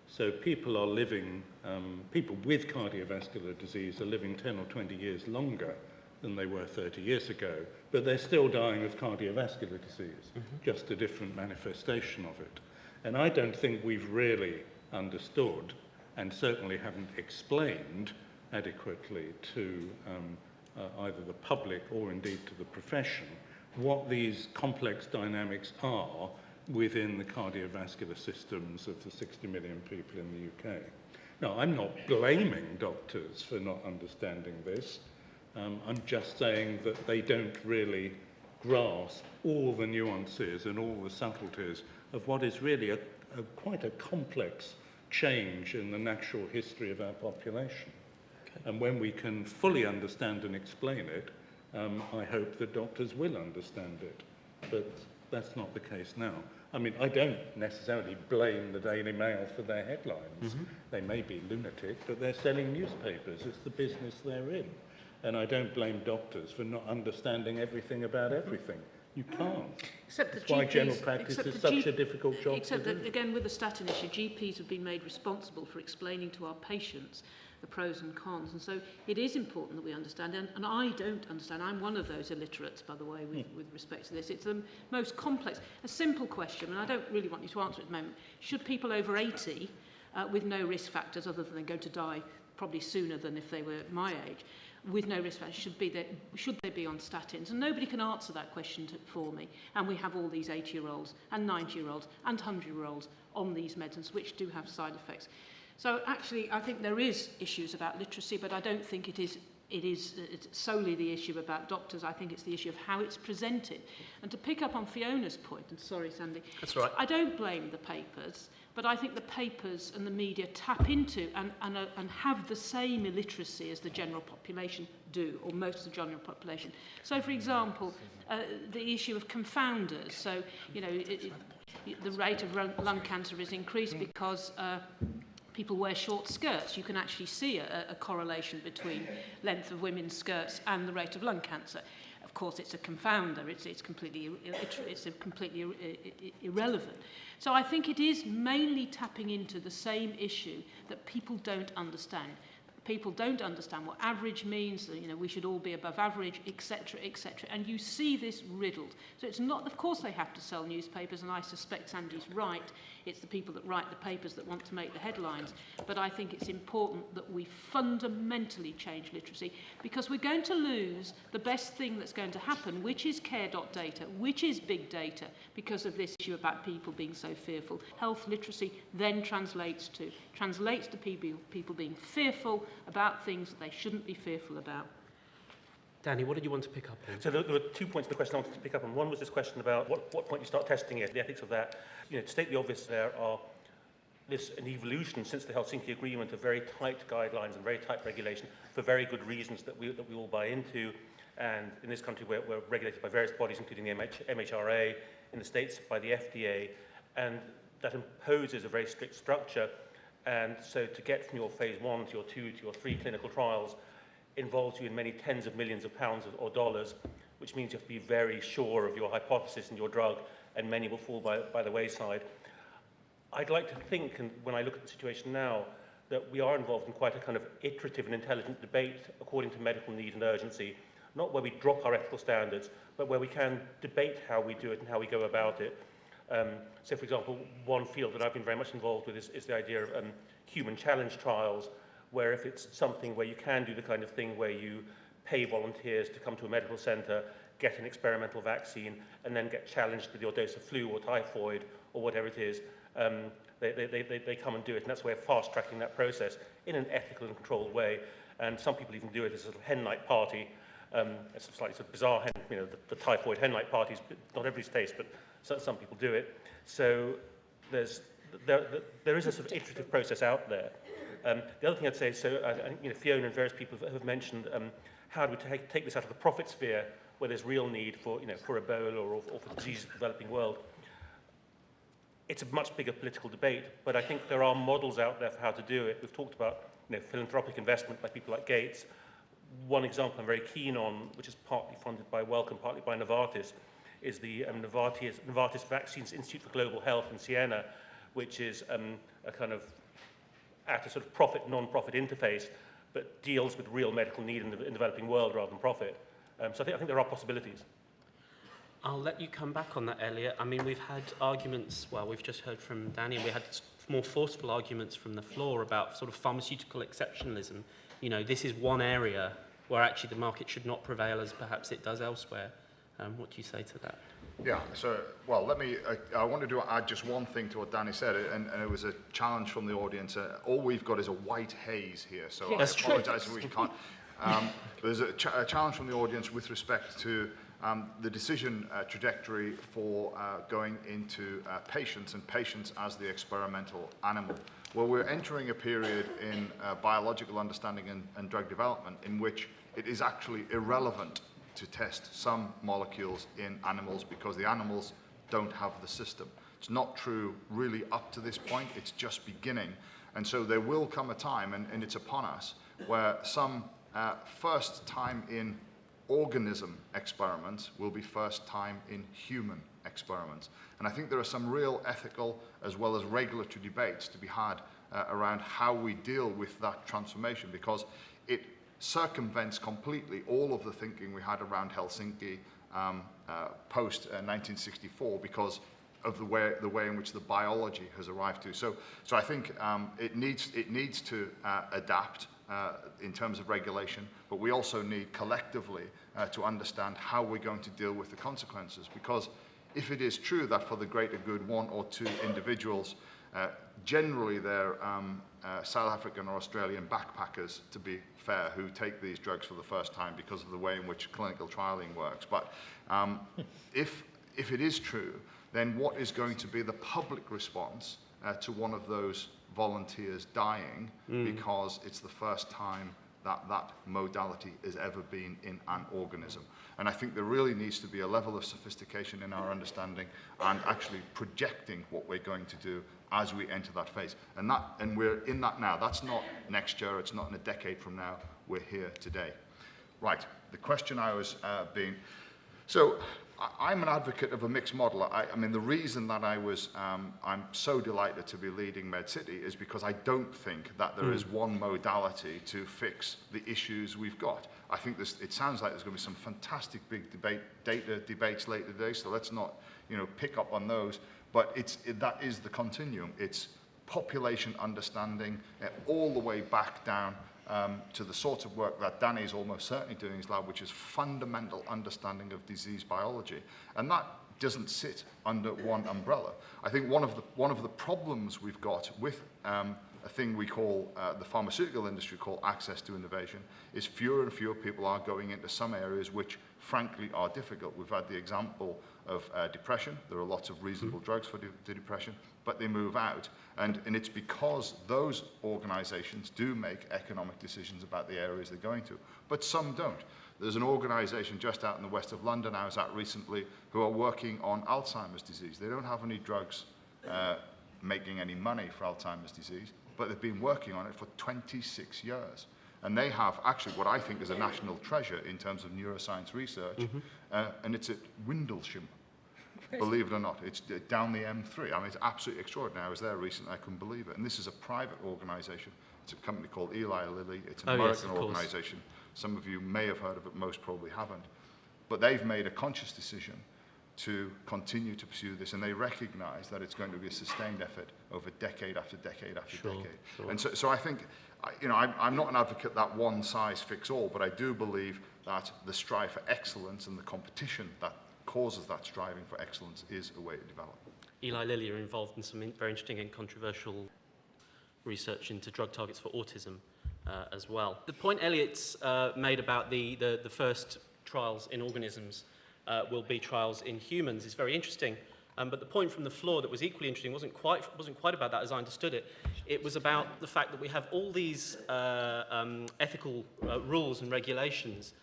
So people are living, people with cardiovascular disease are living 10 or 20 years longer than they were 30 years ago, but they're still dying of cardiovascular disease, just a different manifestation of it. And I don't think we've really understood, and certainly haven't explained adequately to either the public or indeed to the profession, what these complex dynamics are within the cardiovascular systems of the 60 million people in the UK. Now, I'm not blaming doctors for not understanding this. I'm just saying that they don't really grasp all the nuances and all the subtleties of what is really quite a complex change in the natural history of our population. Okay. And when we can fully understand and explain it, I hope that doctors will understand it. But that's not the case now. I mean, I don't necessarily blame the Daily Mail for their headlines. They may be lunatic, but they're selling newspapers. It's the business they're in. And I don't blame doctors for not understanding everything about everything. You can't. Except That's why general practice is such a difficult job except to that, do. again, with the statin issue, GPs have been made responsible for explaining to our patients the pros and cons. And so it is important that we understand. And I don't understand. I'm one of those illiterates, by the way, with respect to this. It's the most complex. A simple question, and I don't really want you to answer it at the moment. Should people over 80 with no risk factors, other than they go to die probably sooner than if they were my age, with no risk factors, should they be on statins? And nobody can answer that question for me. And we have all these 80-year-olds and 90-year-olds and 100-year-olds on these medicines, which do have side effects. So actually, I think there is issues about literacy, but I don't think it's solely the issue about doctors. I think it's the issue of how it's presented. And to pick up on Fiona's point, and sorry, Sandy, that's right. I don't blame the papers, but I think the papers and the media tap into and have the same illiteracy as the general population do, or most of the general population. So, for example, the issue of confounders. So, you know, the rate of lung cancer is increased because people wear short skirts. You can actually see a correlation between length of women's skirts and the rate of lung cancer. Of course, it's a confounder. It's completely irrelevant. So I think it is mainly tapping into the same issue that people don't understand. People don't understand what average means, you know, we should all be above average, etc., etc. And you see this riddled. So it's not, of course they have to sell newspapers, and I suspect Sandy's right. It's the people that write the papers that want to make the headlines. But I think it's important that we fundamentally change literacy, because we're going to lose the best thing that's going to happen, which is care.data, which is big data, because of this issue about people being so fearful. Health literacy then translates to people being fearful about things that they shouldn't be fearful about. Danny, what did you want to pick up on? So there were 2 points of the question I wanted to pick up on. One was this question about what point you start testing it, the ethics of that. You know, to state the obvious, there's an evolution since the Helsinki Agreement of very tight guidelines and very tight regulation for very good reasons that we all buy into. And in this country, we're regulated by various bodies, including the MHRA, in the States by the FDA, and that imposes a very strict structure. And so to get from your phase 1 to your 2 to your 3 clinical trials involves you in many tens of millions of pounds or dollars, which means you have to be very sure of your hypothesis and your drug, and many will fall by the wayside. I'd like to think, and when I look at the situation now, that we are involved in quite a kind of iterative and intelligent debate according to medical need and urgency, not where we drop our ethical standards, but where we can debate how we do it and how we go about it. So, for example, one field that I've been very much involved with is the idea of human challenge trials, where if it's something where you can do the kind of thing where you pay volunteers to come to a medical centre, get an experimental vaccine, and then get challenged with your dose of flu or typhoid or whatever it is, they come and do it. And that's a way of fast-tracking that process in an ethical and controlled way. And some people even do it as a little hen night party. It's a slightly sort of bizarre hen, you know, the typhoid hen night parties, not everybody's taste, but some people do it. So there is a sort of iterative process out there. The other thing I'd say is, you know, Fiona and various people have mentioned how do we take this out of the profit sphere where there's real need for, you know, for Ebola or for diseases in the developing world. It's a much bigger political debate, but I think there are models out there for how to do it. We've talked about, you know, philanthropic investment by people like Gates. one example I'm very keen on, which is partly funded by Wellcome, partly by Novartis, is the Novartis Vaccines Institute for Global Health in Siena, which is a kind of at a sort of profit, non-profit interface, but deals with real medical need in the developing world rather than profit. So I think there are possibilities. I'll let you come back on that, Elliot. I mean, we've had arguments, well, we've just heard from Danny, and we had more forceful arguments from the floor about sort of pharmaceutical exceptionalism. You know, this is one area where actually the market should not prevail as perhaps it does elsewhere. What do you say to that? Yeah, so, well, I wanted to add just one thing to what Danny said, and it was a challenge from the audience. All we've got is a white haze here, so I apologize if we can't. There's a challenge from the audience with respect to the decision trajectory for going into patients, and patients as the experimental animal. Well, we're entering a period in biological understanding and drug development in which it is actually irrelevant to test some molecules in animals because the animals don't have the system. It's not true really up to this point, it's just beginning. And so there will come a time, and it's upon us, where some first time in organism experiments will be first time in human experiments. And I think there are some real ethical as well as regulatory debates to be had around how we deal with that transformation, because it circumvents completely all of the thinking we had around Helsinki post 1964 because of the way in which the biology has arrived to. So I think it needs to adapt in terms of regulation, but we also need collectively to understand how we're going to deal with the consequences, because if it is true that for the greater good one or two individuals, generally they're South African or Australian backpackers, to be fair, who take these drugs for the first time because of the way in which clinical trialing works. But if it is true, then what is going to be the public response to one of those volunteers dying because it's the first time that modality has ever been in an organism? And I think there really needs to be a level of sophistication in our understanding and actually projecting what we're going to do as we enter that phase. And we're in that now. That's not next year, it's not in a decade from now. We're here today. Right, the question I was so I'm an advocate of a mixed model. I mean, the reason that I'm so delighted to be leading MedCity is because I don't think that there is one modality to fix the issues we've got. I think it sounds like there's going to be some fantastic big data debates later today, so let's not, pick up on those. But that is the continuum. It's population understanding all the way back down to the sort of work that Danny is almost certainly doing in his lab, which is fundamental understanding of disease biology. And that doesn't sit under one umbrella. I think one of the problems we've got with a thing we call the pharmaceutical industry called access to innovation is fewer and fewer people are going into some areas which frankly are difficult. We've had the example of depression. There are lots of reasonable drugs for depression, but they move out. And it's because those organizations do make economic decisions about the areas they're going to, but some don't. There's an organization just out in the west of London I was at recently who are working on Alzheimer's disease. They don't have any drugs making any money for Alzheimer's disease, but they've been working on it for 26 years. And they have actually what I think is a national treasure in terms of neuroscience research, and it's at Windlesham, believe it or not. It's down the M3. I mean, it's absolutely extraordinary. I was there recently, I couldn't believe it. And this is a private organization. It's a company called Eli Lilly. It's an American organization. Some of you may have heard of it, most probably haven't. But they've made a conscious decision to continue to pursue this, and they recognize that it's going to be a sustained effort over decade after decade after decade. Sure. And so I think, I'm not an advocate that one size fits all, but I do believe that the strive for excellence and the competition that causes that striving for excellence is a way to develop. Eli Lilly are involved in some very interesting and controversial research into drug targets for autism as well. The point Elliot's made about the first trials in organisms will be trials in humans is very interesting. But the point from the floor that was equally interesting wasn't quite about that as I understood it. It was about the fact that we have all these ethical rules and regulations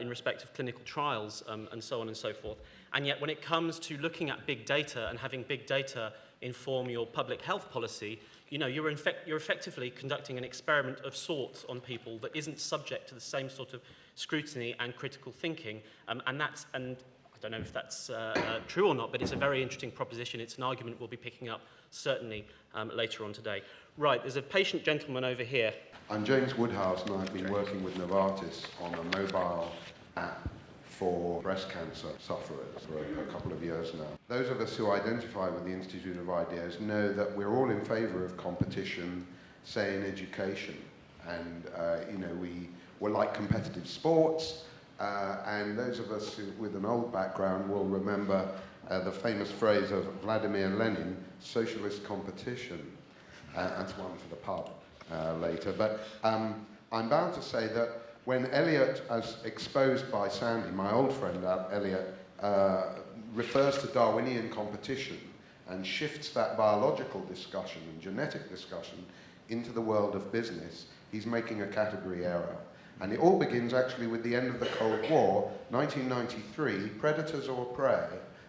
in respect of clinical trials and so on and so forth. And yet when it comes to looking at big data and having big data inform your public health policy, you know, you're effectively conducting an experiment of sorts on people that isn't subject to the same sort of scrutiny and critical thinking, and I don't know if that's true or not, but it's a very interesting proposition. It's an argument we'll be picking up certainly later on today. Right, there's a patient gentleman over here. I'm James Woodhouse, and I've been working with Novartis on a mobile app for breast cancer sufferers for a couple of years now. Those of us who identify with the Institute of Ideas know that we're all in favour of competition, say in education, and you know, we're like competitive sports, and those of us with an old background will remember the famous phrase of Vladimir Lenin, socialist competition. That's one for the pub later. But I'm bound to say that when Eliot, as exposed by Sandy, my old friend Eliot, refers to Darwinian competition and shifts that biological discussion and genetic discussion into the world of business, he's making a category error. And it all begins actually with the end of the Cold War, 1993, Predators or Prey.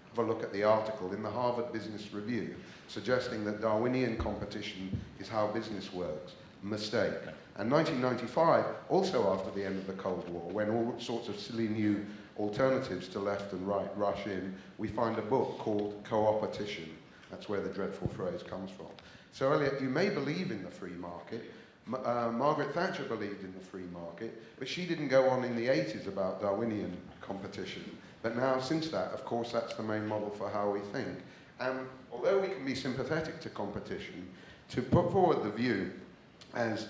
Have a look at the article in the Harvard Business Review suggesting that Darwinian competition is how business works. Mistake. And 1995, also after the end of the Cold War, when all sorts of silly new alternatives to left and right rush in, we find a book called Co-opetition. That's where the dreadful phrase comes from. So Eliot, you may believe in the free market. Margaret Thatcher believed in the free market, but she didn't go on in the 80s about Darwinian competition. But now, since that, of course, that's the main model for how we think. And although we can be sympathetic to competition, to put forward the view, as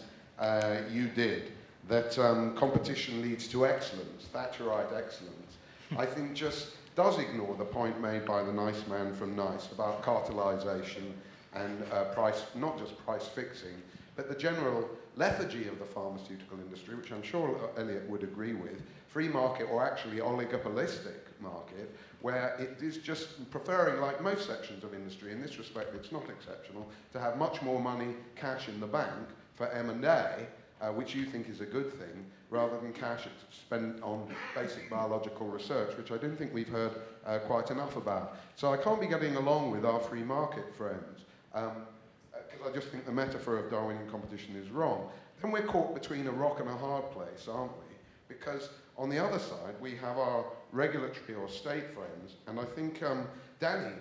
you did, that competition leads to excellence, Thatcherite excellence, I think just does ignore the point made by the nice man from Nice about cartelisation and price, not just price fixing, but the general lethargy of the pharmaceutical industry, which I'm sure Eliot would agree with, free market or actually oligopolistic market, where it is just preferring, like most sections of industry, in this respect it's not exceptional, to have much more money, cash in the bank for M&A, which you think is a good thing, rather than cash spent on basic biological research, which I don't think we've heard quite enough about. So I can't be getting along with our free market friends. I just think the metaphor of Darwinian competition is wrong. Then we're caught between a rock and a hard place, aren't we? Because on the other side, we have our regulatory or state friends, and I think, Danny,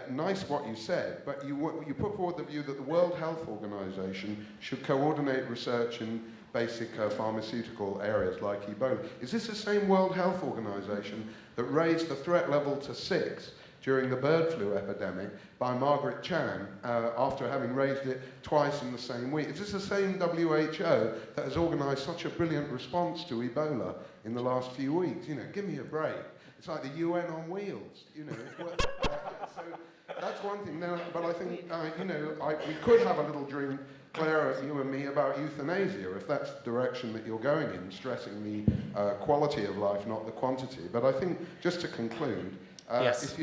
nice what you said, but you put forward the view that the World Health Organization should coordinate research in basic pharmaceutical areas like Ebola. Is this the same World Health Organization that raised the threat level to 6 during the bird flu epidemic by Margaret Chan after having raised it twice in the same week? Is this the same WHO that has organised such a brilliant response to Ebola in the last few weeks? You know, give me a break. It's like the UN on wheels, you know. So that's one thing. Now, but I think, you know, we could have a little drink, Claire, you and me, about euthanasia, if that's the direction that you're going in, stressing the quality of life, not the quantity. But I think, just to conclude, yes. If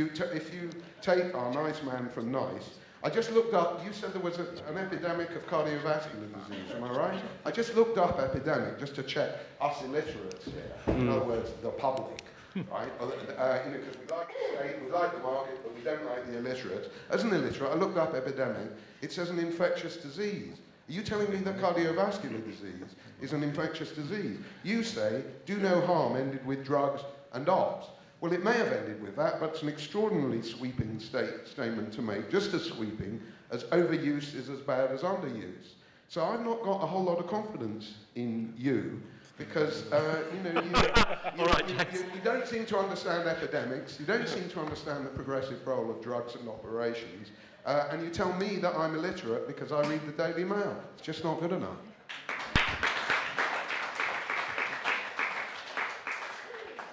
you take our nice man from Nice, I just looked up, you said there was an epidemic of cardiovascular disease, am I right? I just looked up epidemic just to check us illiterates here, in other words, the public, right? You know, because we like the state, we like the market, but we don't like the illiterates. As an illiterate, I looked up epidemic, it says an infectious disease. Are you telling me that cardiovascular disease is an infectious disease? You say, do no harm ended with drugs and ops. Well, it may have ended with that, but it's an extraordinarily sweeping statement to make, just as sweeping as overuse is as bad as underuse. So I've not got a whole lot of confidence in you, because you know, you don't seem to understand epidemics, you don't seem to understand the progressive role of drugs and operations, and you tell me that I'm illiterate because I read the Daily Mail. It's just not good enough.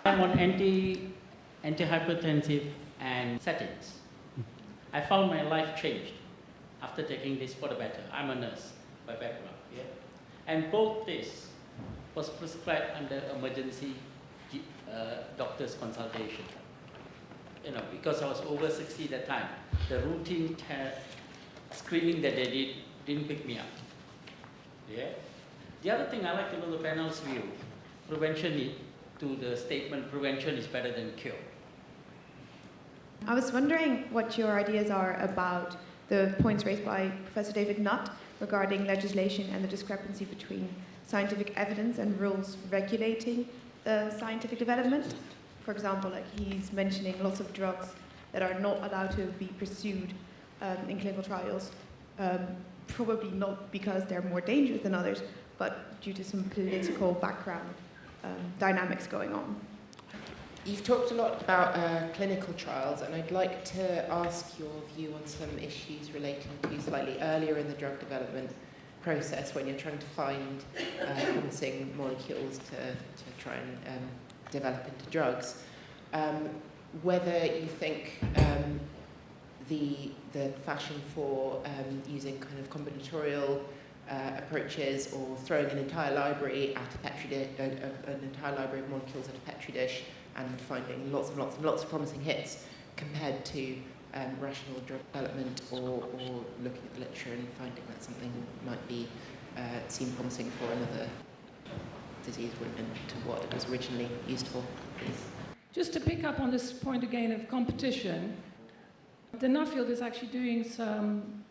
I'm on antihypertensive and statins. I found my life changed after taking this for the better. I'm a nurse by background, yeah? And both this was prescribed under emergency doctor's consultation. You know, because I was over 60 at that time, the routine screening that they did didn't pick me up. Yeah? The other thing I like to know the panel's view, prevention to the statement, prevention is better than cure. I was wondering what your ideas are about the points raised by Professor David Nutt regarding legislation and the discrepancy between scientific evidence and rules regulating scientific development. For example, like he's mentioning lots of drugs that are not allowed to be pursued in clinical trials, probably not because they're more dangerous than others, but due to some political background dynamics going on. You've talked a lot about clinical trials, and I'd like to ask your view on some issues relating to slightly earlier in the drug development process when you're trying to find promising molecules to try and develop into drugs. Whether you think the fashion for using kind of combinatorial approaches or throwing an entire library at a petri dish, an entire library of molecules at a petri dish and finding lots and lots and lots of promising hits compared to rational drug development or looking at the literature and finding that something might be seem promising for another disease to what it was originally used for, please. Just to pick up on this point again of competition, the Nuffield is actually doing some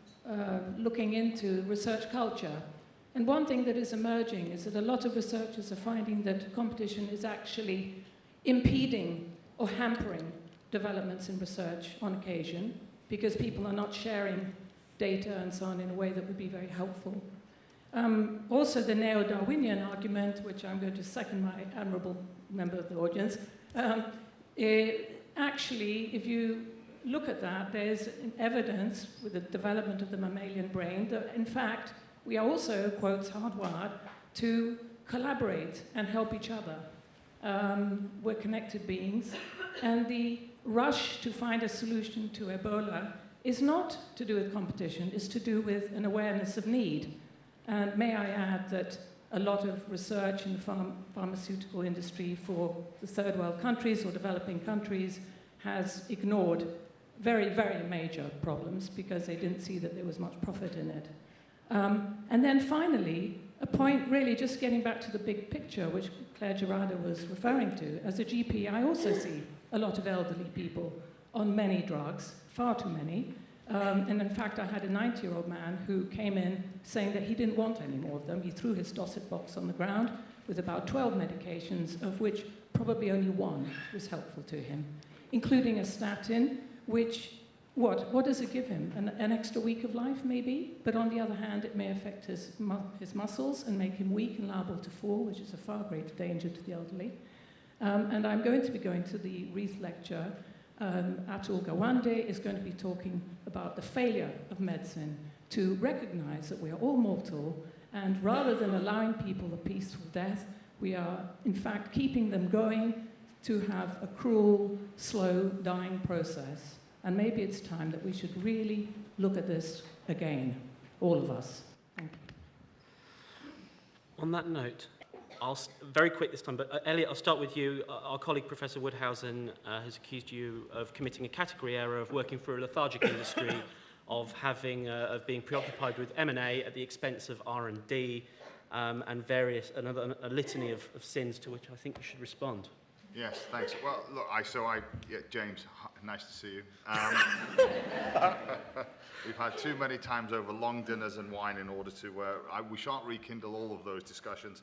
looking into research culture. And one thing that is emerging is that a lot of researchers are finding that competition is actually impeding or hampering developments in research on occasion because people are not sharing data and so on in a way that would be very helpful. Also, the neo-Darwinian argument, which I'm going to second my admirable member of the audience, actually, if you look at that, there's evidence with the development of the mammalian brain that, in fact, we are also, quotes, hardwired to collaborate and help each other. We're connected beings, and the rush to find a solution to Ebola is not to do with competition, it's to do with an awareness of need. And may I add that a lot of research in the pharmaceutical industry for the third world countries or developing countries has ignored very, very major problems because they didn't see that there was much profit in it. And then finally, a point really just getting back to the big picture, which Claire Gerardo was referring to. As a GP, I also see a lot of elderly people on many drugs, far too many. And in fact, I had a 90-year-old man who came in saying that he didn't want any more of them. He threw his Dosset box on the ground with about 12 medications, of which probably only one was helpful to him, including a statin, which, what does it give him? An extra week of life, maybe? But on the other hand, it may affect his muscles and make him weak and liable to fall, which is a far greater danger to the elderly. And I'm going to be going to the Wreath lecture. Atul Gawande is going to be talking about the failure of medicine to recognize that we are all mortal, and rather than allowing people a peaceful death, we are in fact keeping them going to have a cruel, slow dying process. And maybe it's time that we should really look at this again, all of us. Thank you. On that note, I'll very quick this time, but Elliot, I'll start with you. Our colleague Professor Woodhausen has accused you of committing a category error of working for a lethargic industry, of being preoccupied with M&A at the expense of R&D, and a litany of sins to which I think you should respond. Yes, thanks. Well, look, James, nice to see you. We've had too many times over long dinners and wine in order to. We shan't rekindle all of those discussions.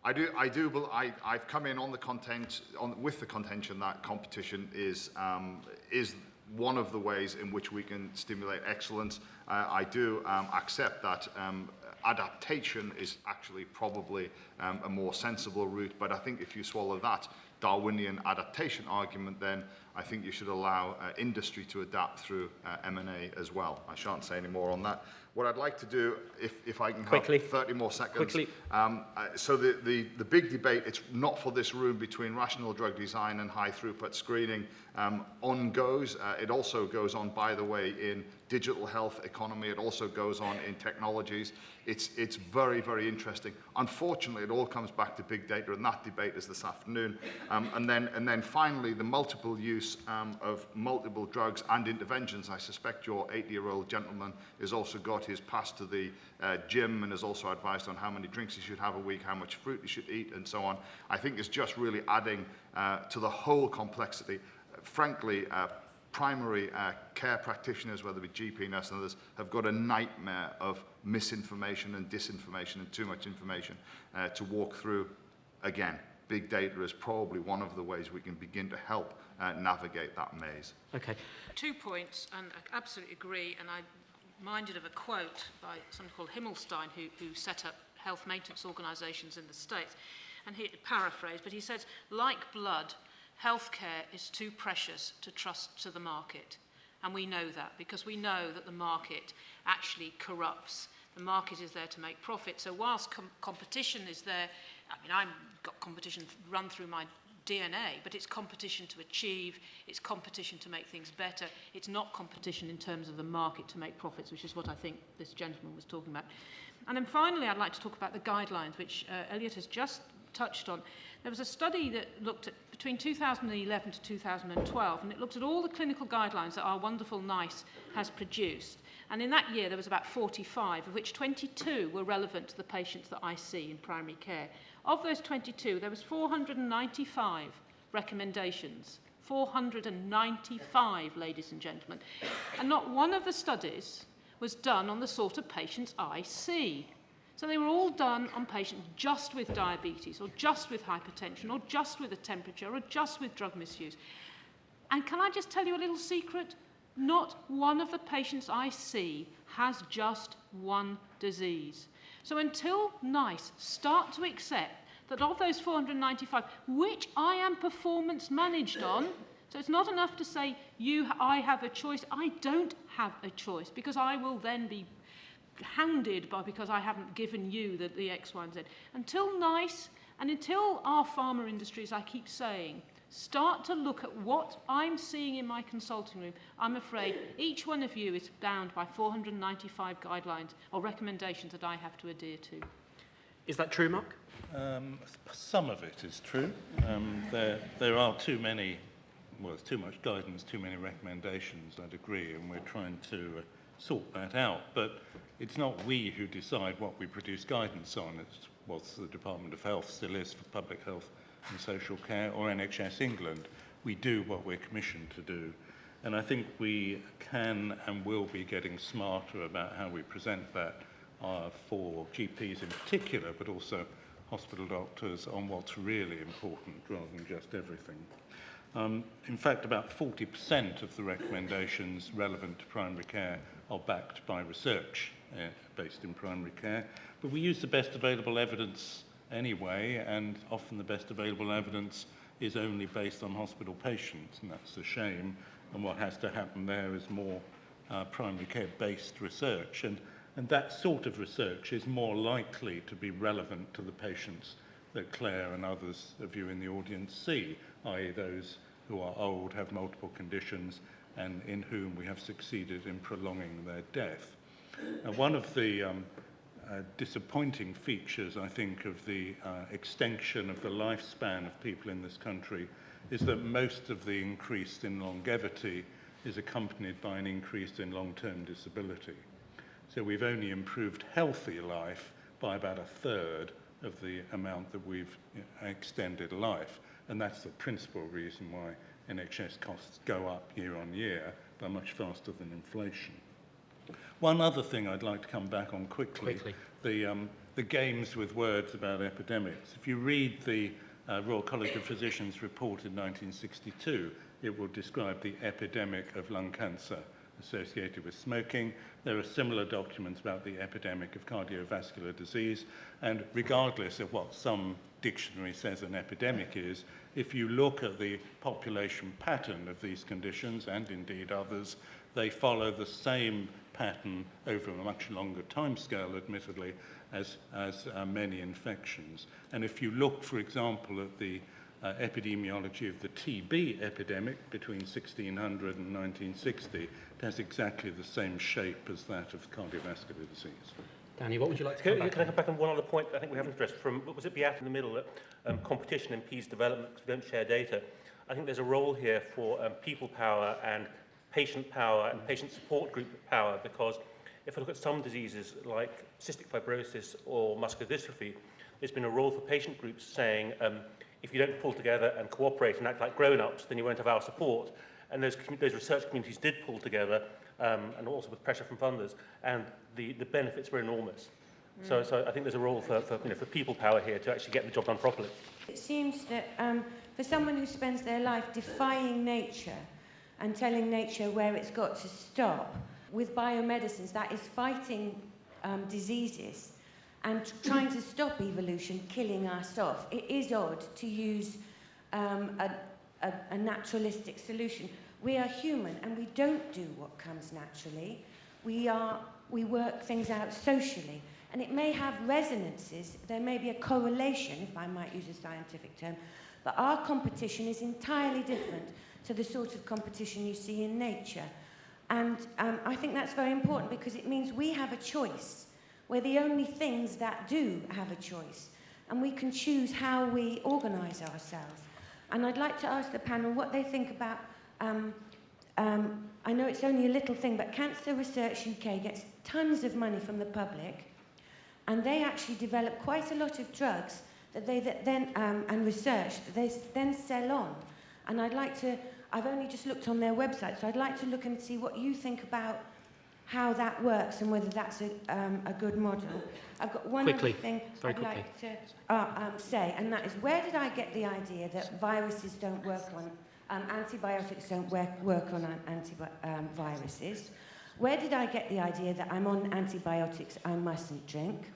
I've come in on the with the contention that competition is one of the ways in which we can stimulate excellence. I do accept that. Adaptation is actually probably a more sensible route, but I think if you swallow that Darwinian adaptation argument, then I think you should allow industry to adapt through M&A as well. I shan't say any more on that. What I'd like to do, if I can have 30 more seconds. Quickly. So the big debate, it's not for this room, between rational drug design and high throughput screening goes. It also goes on, by the way, in digital health economy. It also goes on in technologies. It's very, very interesting. Unfortunately, it all comes back to big data, and that debate is this afternoon. And then finally, the multiple use of multiple drugs and interventions. I suspect your 80-year-old gentleman has also got his pass to the gym and is also advised on how many drinks he should have a week, how much fruit he should eat, and so on. I think it's just really adding to the whole complexity. Frankly, primary care practitioners, whether it be GP, nurse and others, have got a nightmare of misinformation and disinformation and too much information to walk through. Again, big data is probably one of the ways we can begin to help navigate that maze. Okay. 2 points, and I absolutely agree, and I'm reminded of a quote by someone called Himmelstein, who set up health maintenance organisations in the States, and he paraphrased, but he says, like blood, healthcare is too precious to trust to the market. And we know that, because we know that the market actually corrupts. The market is there to make profit. So whilst competition is there, I mean, I've got competition run through my DNA, but it's competition to achieve, it's competition to make things better. It's not competition in terms of the market to make profits, which is what I think this gentleman was talking about. And then finally, I'd like to talk about the guidelines, which Elliot has just touched on. There was a study that looked at between 2011 to 2012, and it looked at all the clinical guidelines that our wonderful NICE has produced. And in that year, there was about 45, of which 22 were relevant to the patients that I see in primary care. Of those 22, there was 495 recommendations. 495, ladies and gentlemen. And not one of the studies was done on the sort of patients I see. So they were all done on patients just with diabetes, or just with hypertension, or just with a temperature, or just with drug misuse. And can I just tell you a little secret? Not one of the patients I see has just one disease. So until NICE start to accept that of those 495, which I am performance managed on, so it's not enough to say, I have a choice. I don't have a choice, because I will then be hounded because I haven't given you the X, Y, and Z. Until NICE and until our pharma industries, I keep saying, start to look at what I'm seeing in my consulting room, I'm afraid each one of you is bound by 495 guidelines or recommendations that I have to adhere to. Is that true, Mark? Some of it is true. There are too many, well, there's too much guidance, too many recommendations, I'd agree, and we're trying to sort that out. But it's not we who decide what we produce guidance on. It's what the Department of Health still is for Public Health and Social Care, or NHS England. We do what we're commissioned to do. And I think we can and will be getting smarter about how we present that for GPs in particular, but also hospital doctors, on what's really important rather than just everything. In fact, about 40% of the recommendations relevant to primary care are backed by research based in primary care. But we use the best available evidence anyway, and often the best available evidence is only based on hospital patients, and that's a shame. And what has to happen there is more primary care-based research. And that sort of research is more likely to be relevant to the patients that Claire and others of you in the audience see, i.e. those who are old, have multiple conditions, and in whom we have succeeded in prolonging their death. One of the disappointing features, I think, of the extension of the lifespan of people in this country is that most of the increase in longevity is accompanied by an increase in long-term disability. So we've only improved healthy life by about a third of the amount that we've extended life. And that's the principal reason why NHS costs go up year on year by much faster than inflation. One other thing I'd like to come back on quickly. The games with words about epidemics. If you read the Royal College of Physicians report in 1962, it will describe the epidemic of lung cancer associated with smoking. There are similar documents about the epidemic of cardiovascular disease, and regardless of what some dictionary says an epidemic is, if you look at the population pattern of these conditions, and indeed others, they follow the same pattern over a much longer timescale, admittedly, as many infections. And if you look, for example, at the epidemiology of the TB epidemic between 1600 and 1960, it has exactly the same shape as that of cardiovascular disease. Danny, what would you like to Can I come come back on one other point that I think we haven't addressed from, was it Beat in the middle, that competition impedes development because we don't share data? I think there's a role here for people power and patient support group power, because if I look at some diseases like cystic fibrosis or muscular dystrophy, there's been a role for patient groups saying, if you don't pull together and cooperate and act like grown-ups, then you won't have our support. and those research communities did pull together, and also with pressure from funders, and the benefits were enormous. So I think there's a role for people power here to actually get the job done properly. It seems that for someone who spends their life defying nature and telling nature where it's got to stop, with biomedicines, that is fighting diseases and trying to stop evolution, killing us off. It is odd to use a naturalistic solution. We are human and we don't do what comes naturally. We work things out socially. And it may have resonances, there may be a correlation, if I might use a scientific term, but our competition is entirely different to the sort of competition you see in nature. And I think that's very important because it means we have a choice. We're the only things that do have a choice. And we can choose how we organise ourselves. And I'd like to ask the panel what they think about, I know it's only a little thing, but Cancer Research UK gets tons of money from the public, and they actually develop quite a lot of drugs that they then, and research that they then sell on. And I've only just looked on their website, so I'd like to look and see what you think about how that works and whether that's a good model. I've got one other thing I'd like to say, and that is, where did I get the idea that viruses don't work on, antibiotics don't work on viruses? Where did I get the idea that I'm on antibiotics, I mustn't drink?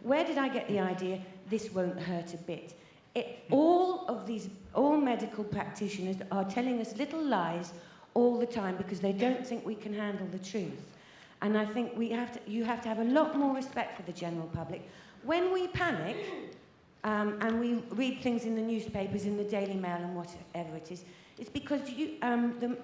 Where did I get the idea this won't hurt a bit? All medical practitioners are telling us little lies all the time because they don't think we can handle the truth. And I think you have to have a lot more respect for the general public. When we panic, and we read things in the newspapers, in the Daily Mail and whatever it is, it's because the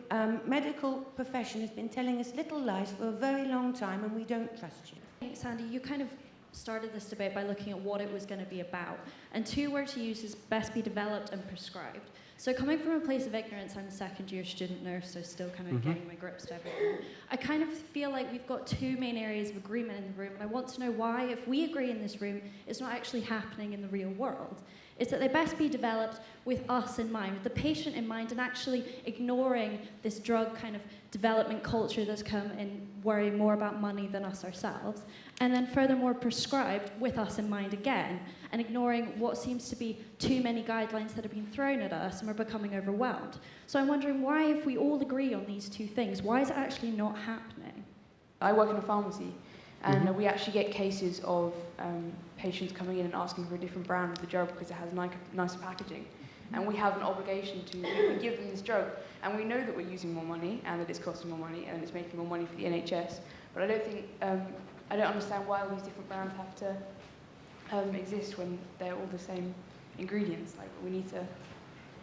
medical profession has been telling us little lies for a very long time and we don't trust you. Thanks, Sandy. You kind of started this debate by looking at what it was going to be about. And two words to use is best be developed and prescribed. So coming from a place of ignorance, I'm a second-year student nurse, so still kind of getting my grips to everything. I kind of feel like we've got two main areas of agreement in the room, and I want to know why, if we agree in this room, it's not actually happening in the real world. It's that they best be developed with us in mind, with the patient in mind, and actually ignoring this drug kind of development culture that's come in worrying more about money than us ourselves. And then furthermore prescribed with us in mind again, and ignoring what seems to be too many guidelines that have been thrown at us and we're becoming overwhelmed. So I'm wondering why, if we all agree on these two things, why is it actually not happening? I work in a pharmacy, and we actually get cases of patients coming in and asking for a different brand of the drug because it has nicer packaging. And we have an obligation to give them this drug. And we know that we're using more money and that it's costing more money and it's making more money for the NHS. But I don't think, I don't understand why all these different brands have to exist when they're all the same ingredients. Like, we need to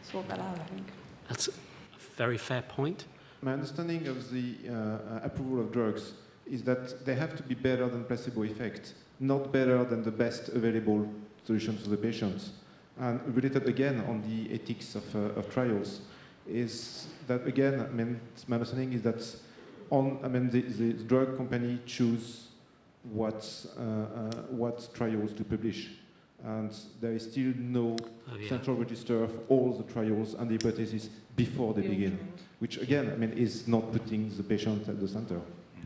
sort that out, I think. That's a very fair point. My understanding of the approval of drugs is that they have to be better than placebo effect, not better than the best available solution to the patients. And related again on the ethics of trials, is that again, I mean, my understanding is that the drug company choose what trials to publish, and there is still no central register of all the trials and the hypotheses before they begin, which again, I mean, is not putting the patient at the center.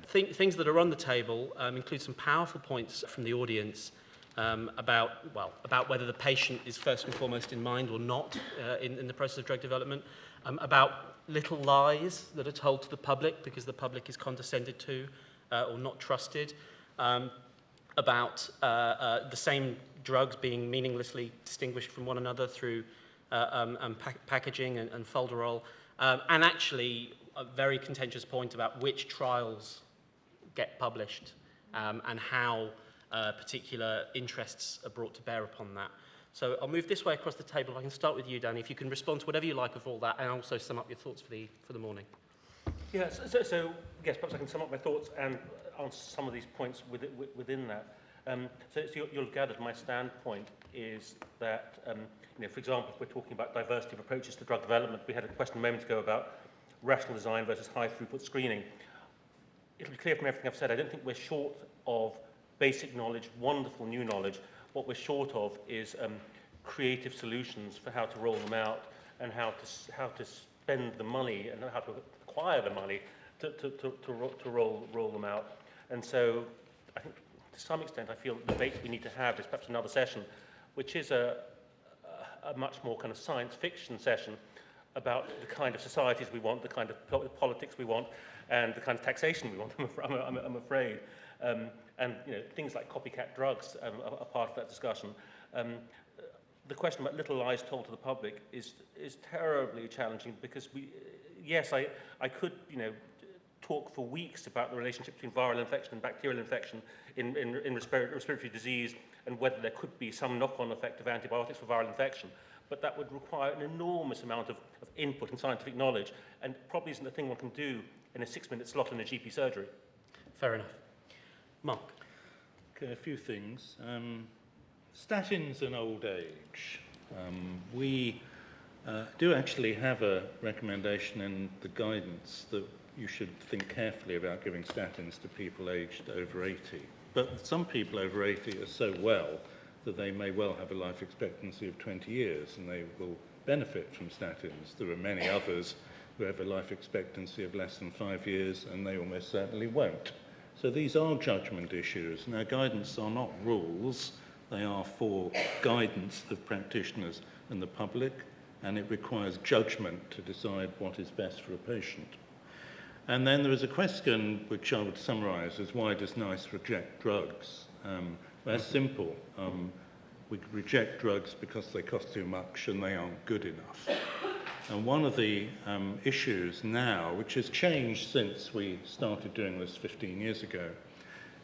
Things that are on the table include some powerful points from the audience about whether the patient is first and foremost in mind or not in the process of drug development, about little lies that are told to the public because the public is condescended to or not trusted, about the same drugs being meaninglessly distinguished from one another through packaging and folderol, and actually a very contentious point about which trials get published and how particular interests are brought to bear upon that. So I'll move this way across the table. If I can start with you, Danny, if you can respond to whatever you like of all that and also sum up your thoughts for the morning. Yeah, so yes, perhaps I can sum up my thoughts and answer some of these points within that. So you'll have gathered my standpoint is that, for example, if we're talking about diversity of approaches to drug development, we had a question a moment ago about rational design versus high throughput screening. It'll be clear from everything I've said, I don't think we're short of basic knowledge, wonderful new knowledge. What we're short of is creative solutions for how to roll them out and how to spend the money and how to acquire the money to roll them out. And so I think to some extent I feel the debate we need to have is perhaps another session, which is a much more kind of science fiction session about the kind of societies we want, the kind of politics we want, and the kind of taxation we want, I'm afraid. And things like copycat drugs are part of that discussion. The question about little lies told to the public is terribly challenging because I could talk for weeks about the relationship between viral infection and bacterial infection in respiratory disease and whether there could be some knock-on effect of antibiotics for viral infection. But that would require an enormous amount of input and scientific knowledge, and probably isn't a thing one can do in a 6-minute slot in a GP surgery. Fair enough. Mark. Okay, a few things. Statins and old age. We do actually have a recommendation in the guidance that you should think carefully about giving statins to people aged over 80. But some people over 80 are so well that they may well have a life expectancy of 20 years and they will benefit from statins. There are many others who have a life expectancy of less than 5 years and they almost certainly won't. So these are judgment issues. Now, guidance are not rules. They are for guidance of practitioners and the public, and it requires judgment to decide what is best for a patient. And then there is a question which I would summarize as why does NICE reject drugs? That's simple. We reject drugs because they cost too much and they aren't good enough. And one of the issues now, which has changed since we started doing this 15 years ago,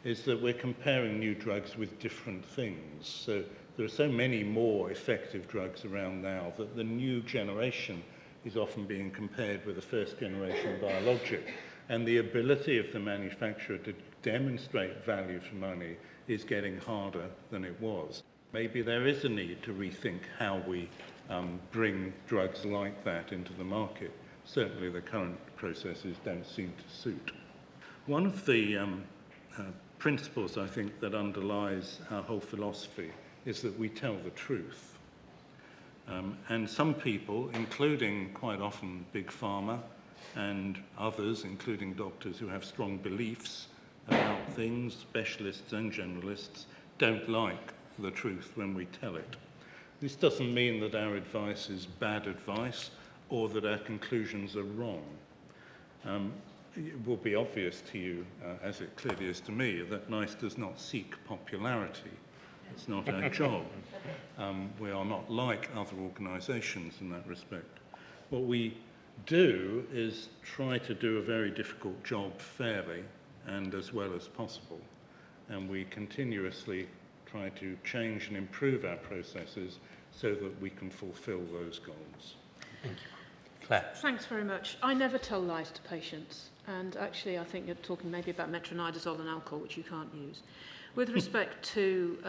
is that we're comparing new drugs with different things. So there are so many more effective drugs around now that the new generation is often being compared with a first generation biologic. And the ability of the manufacturer to demonstrate value for money is getting harder than it was. Maybe there is a need to rethink how we bring drugs like that into the market. Certainly the current processes don't seem to suit. One of the principles, I think, that underlies our whole philosophy is that we tell the truth. And some people, including quite often Big Pharma and others, including doctors who have strong beliefs about things, specialists and generalists, don't like the truth when we tell it. This doesn't mean that our advice is bad advice or that our conclusions are wrong. It will be obvious to you, as it clearly is to me, that NICE does not seek popularity. It's not our job. We are not like other organisations in that respect. What we do is try to do a very difficult job fairly and as well as possible. And we continuously try to change and improve our processes so that we can fulfil those goals. Thank you. Claire. Thanks very much. I never tell lies to patients. And actually, I think you're talking maybe about metronidazole and alcohol, which you can't use. With respect to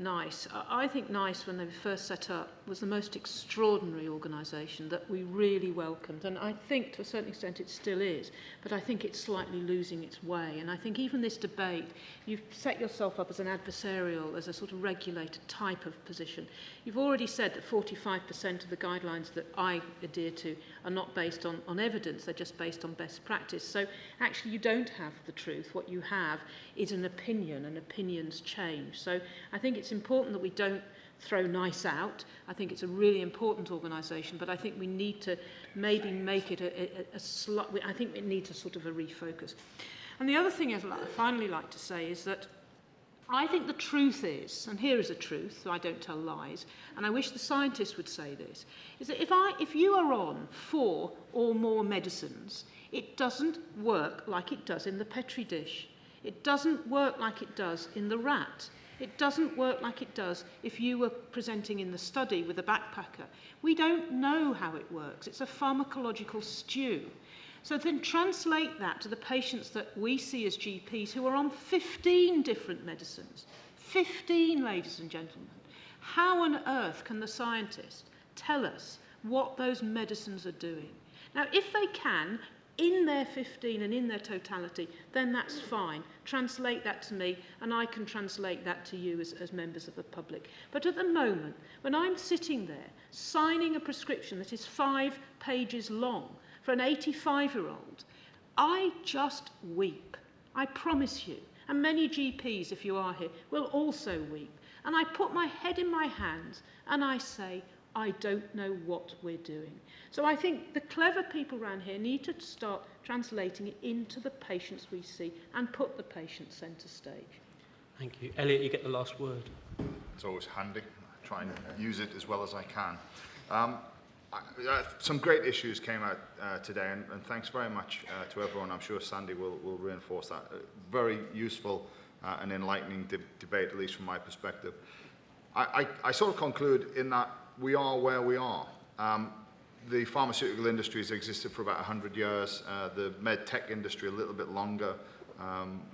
NICE, I think NICE, when they were first set up, was the most extraordinary organisation that we really welcomed. And I think, to a certain extent, it still is. But I think it's slightly losing its way. And I think even this debate, you've set yourself up as an adversarial, as a sort of regulated type of position. You've already said that 45% of the guidelines that I adhere to are not based on evidence. They're just based on best practice. So actually, you don't have the truth. What you have is an opinion, and opinions change. So I think it's important that we don't throw NICE out. I think it's a really important organisation, but I think we need to maybe make it I think it needs a sort of a refocus. And the other thing I'd finally like to say is that I think the truth is, and here is a truth, so I don't tell lies, and I wish the scientists would say this, is that if you are on 4 or more medicines, it doesn't work like it does in the Petri dish. It doesn't work like it does in the rat. It doesn't work like it does if you were presenting in the study with a backpacker. We don't know how it works. It's a pharmacological stew. So then translate that to the patients that we see as GPs who are on 15 different medicines. 15, ladies and gentlemen. How on earth can the scientist tell us what those medicines are doing? Now, if they can, in their 15 and in their totality, then that's fine. Translate that to me, and I can translate that to you as members of the public. But at the moment, when I'm sitting there signing a prescription that is 5 pages long for an 85-year-old, I just weep. I promise you. And many GPs, if you are here, will also weep. And I put my head in my hands and I say, I don't know what we're doing. So I think the clever people around here need to start translating it into the patients we see and put the patient centre stage. Thank you. Elliot, you get the last word. It's always handy. I try and use it as well as I can. Some great issues came out today, and thanks very much to everyone. I'm sure Sandy will reinforce that. Very useful and enlightening debate, at least from my perspective. I sort of conclude in that we are where we are. The pharmaceutical industry has existed for about 100 years. The med tech industry a little bit longer,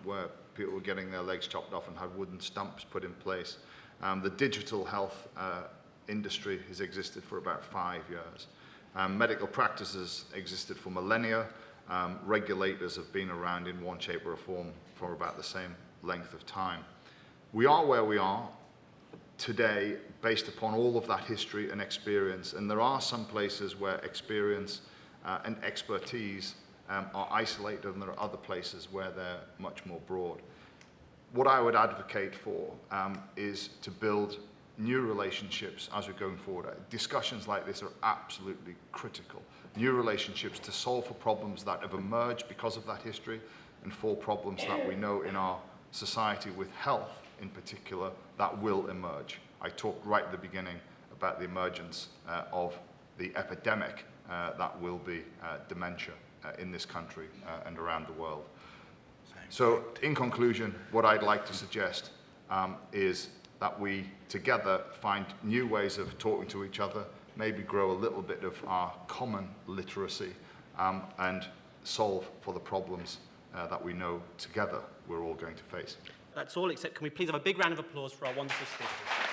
where people were getting their legs chopped off and had wooden stumps put in place. The digital health industry has existed for about 5 years. Medical practices existed for millennia. Regulators have been around in one shape or form for about the same length of time. We are where we are today based upon all of that history and experience, and there are some places where experience and expertise are isolated, and there are other places where they're much more broad. What I would advocate for is to build new relationships as we're going forward. Discussions like this are absolutely critical. New relationships to solve for problems that have emerged because of that history, and for problems that we know in our society with health in particular that will emerge. I talked right at the beginning about the emergence of the epidemic that will be dementia in this country and around the world. So in conclusion, what I'd like to suggest is that we together find new ways of talking to each other, maybe grow a little bit of our common literacy, and solve for the problems that we know together we're all going to face. That's all, except can we please have a big round of applause for our wonderful speakers.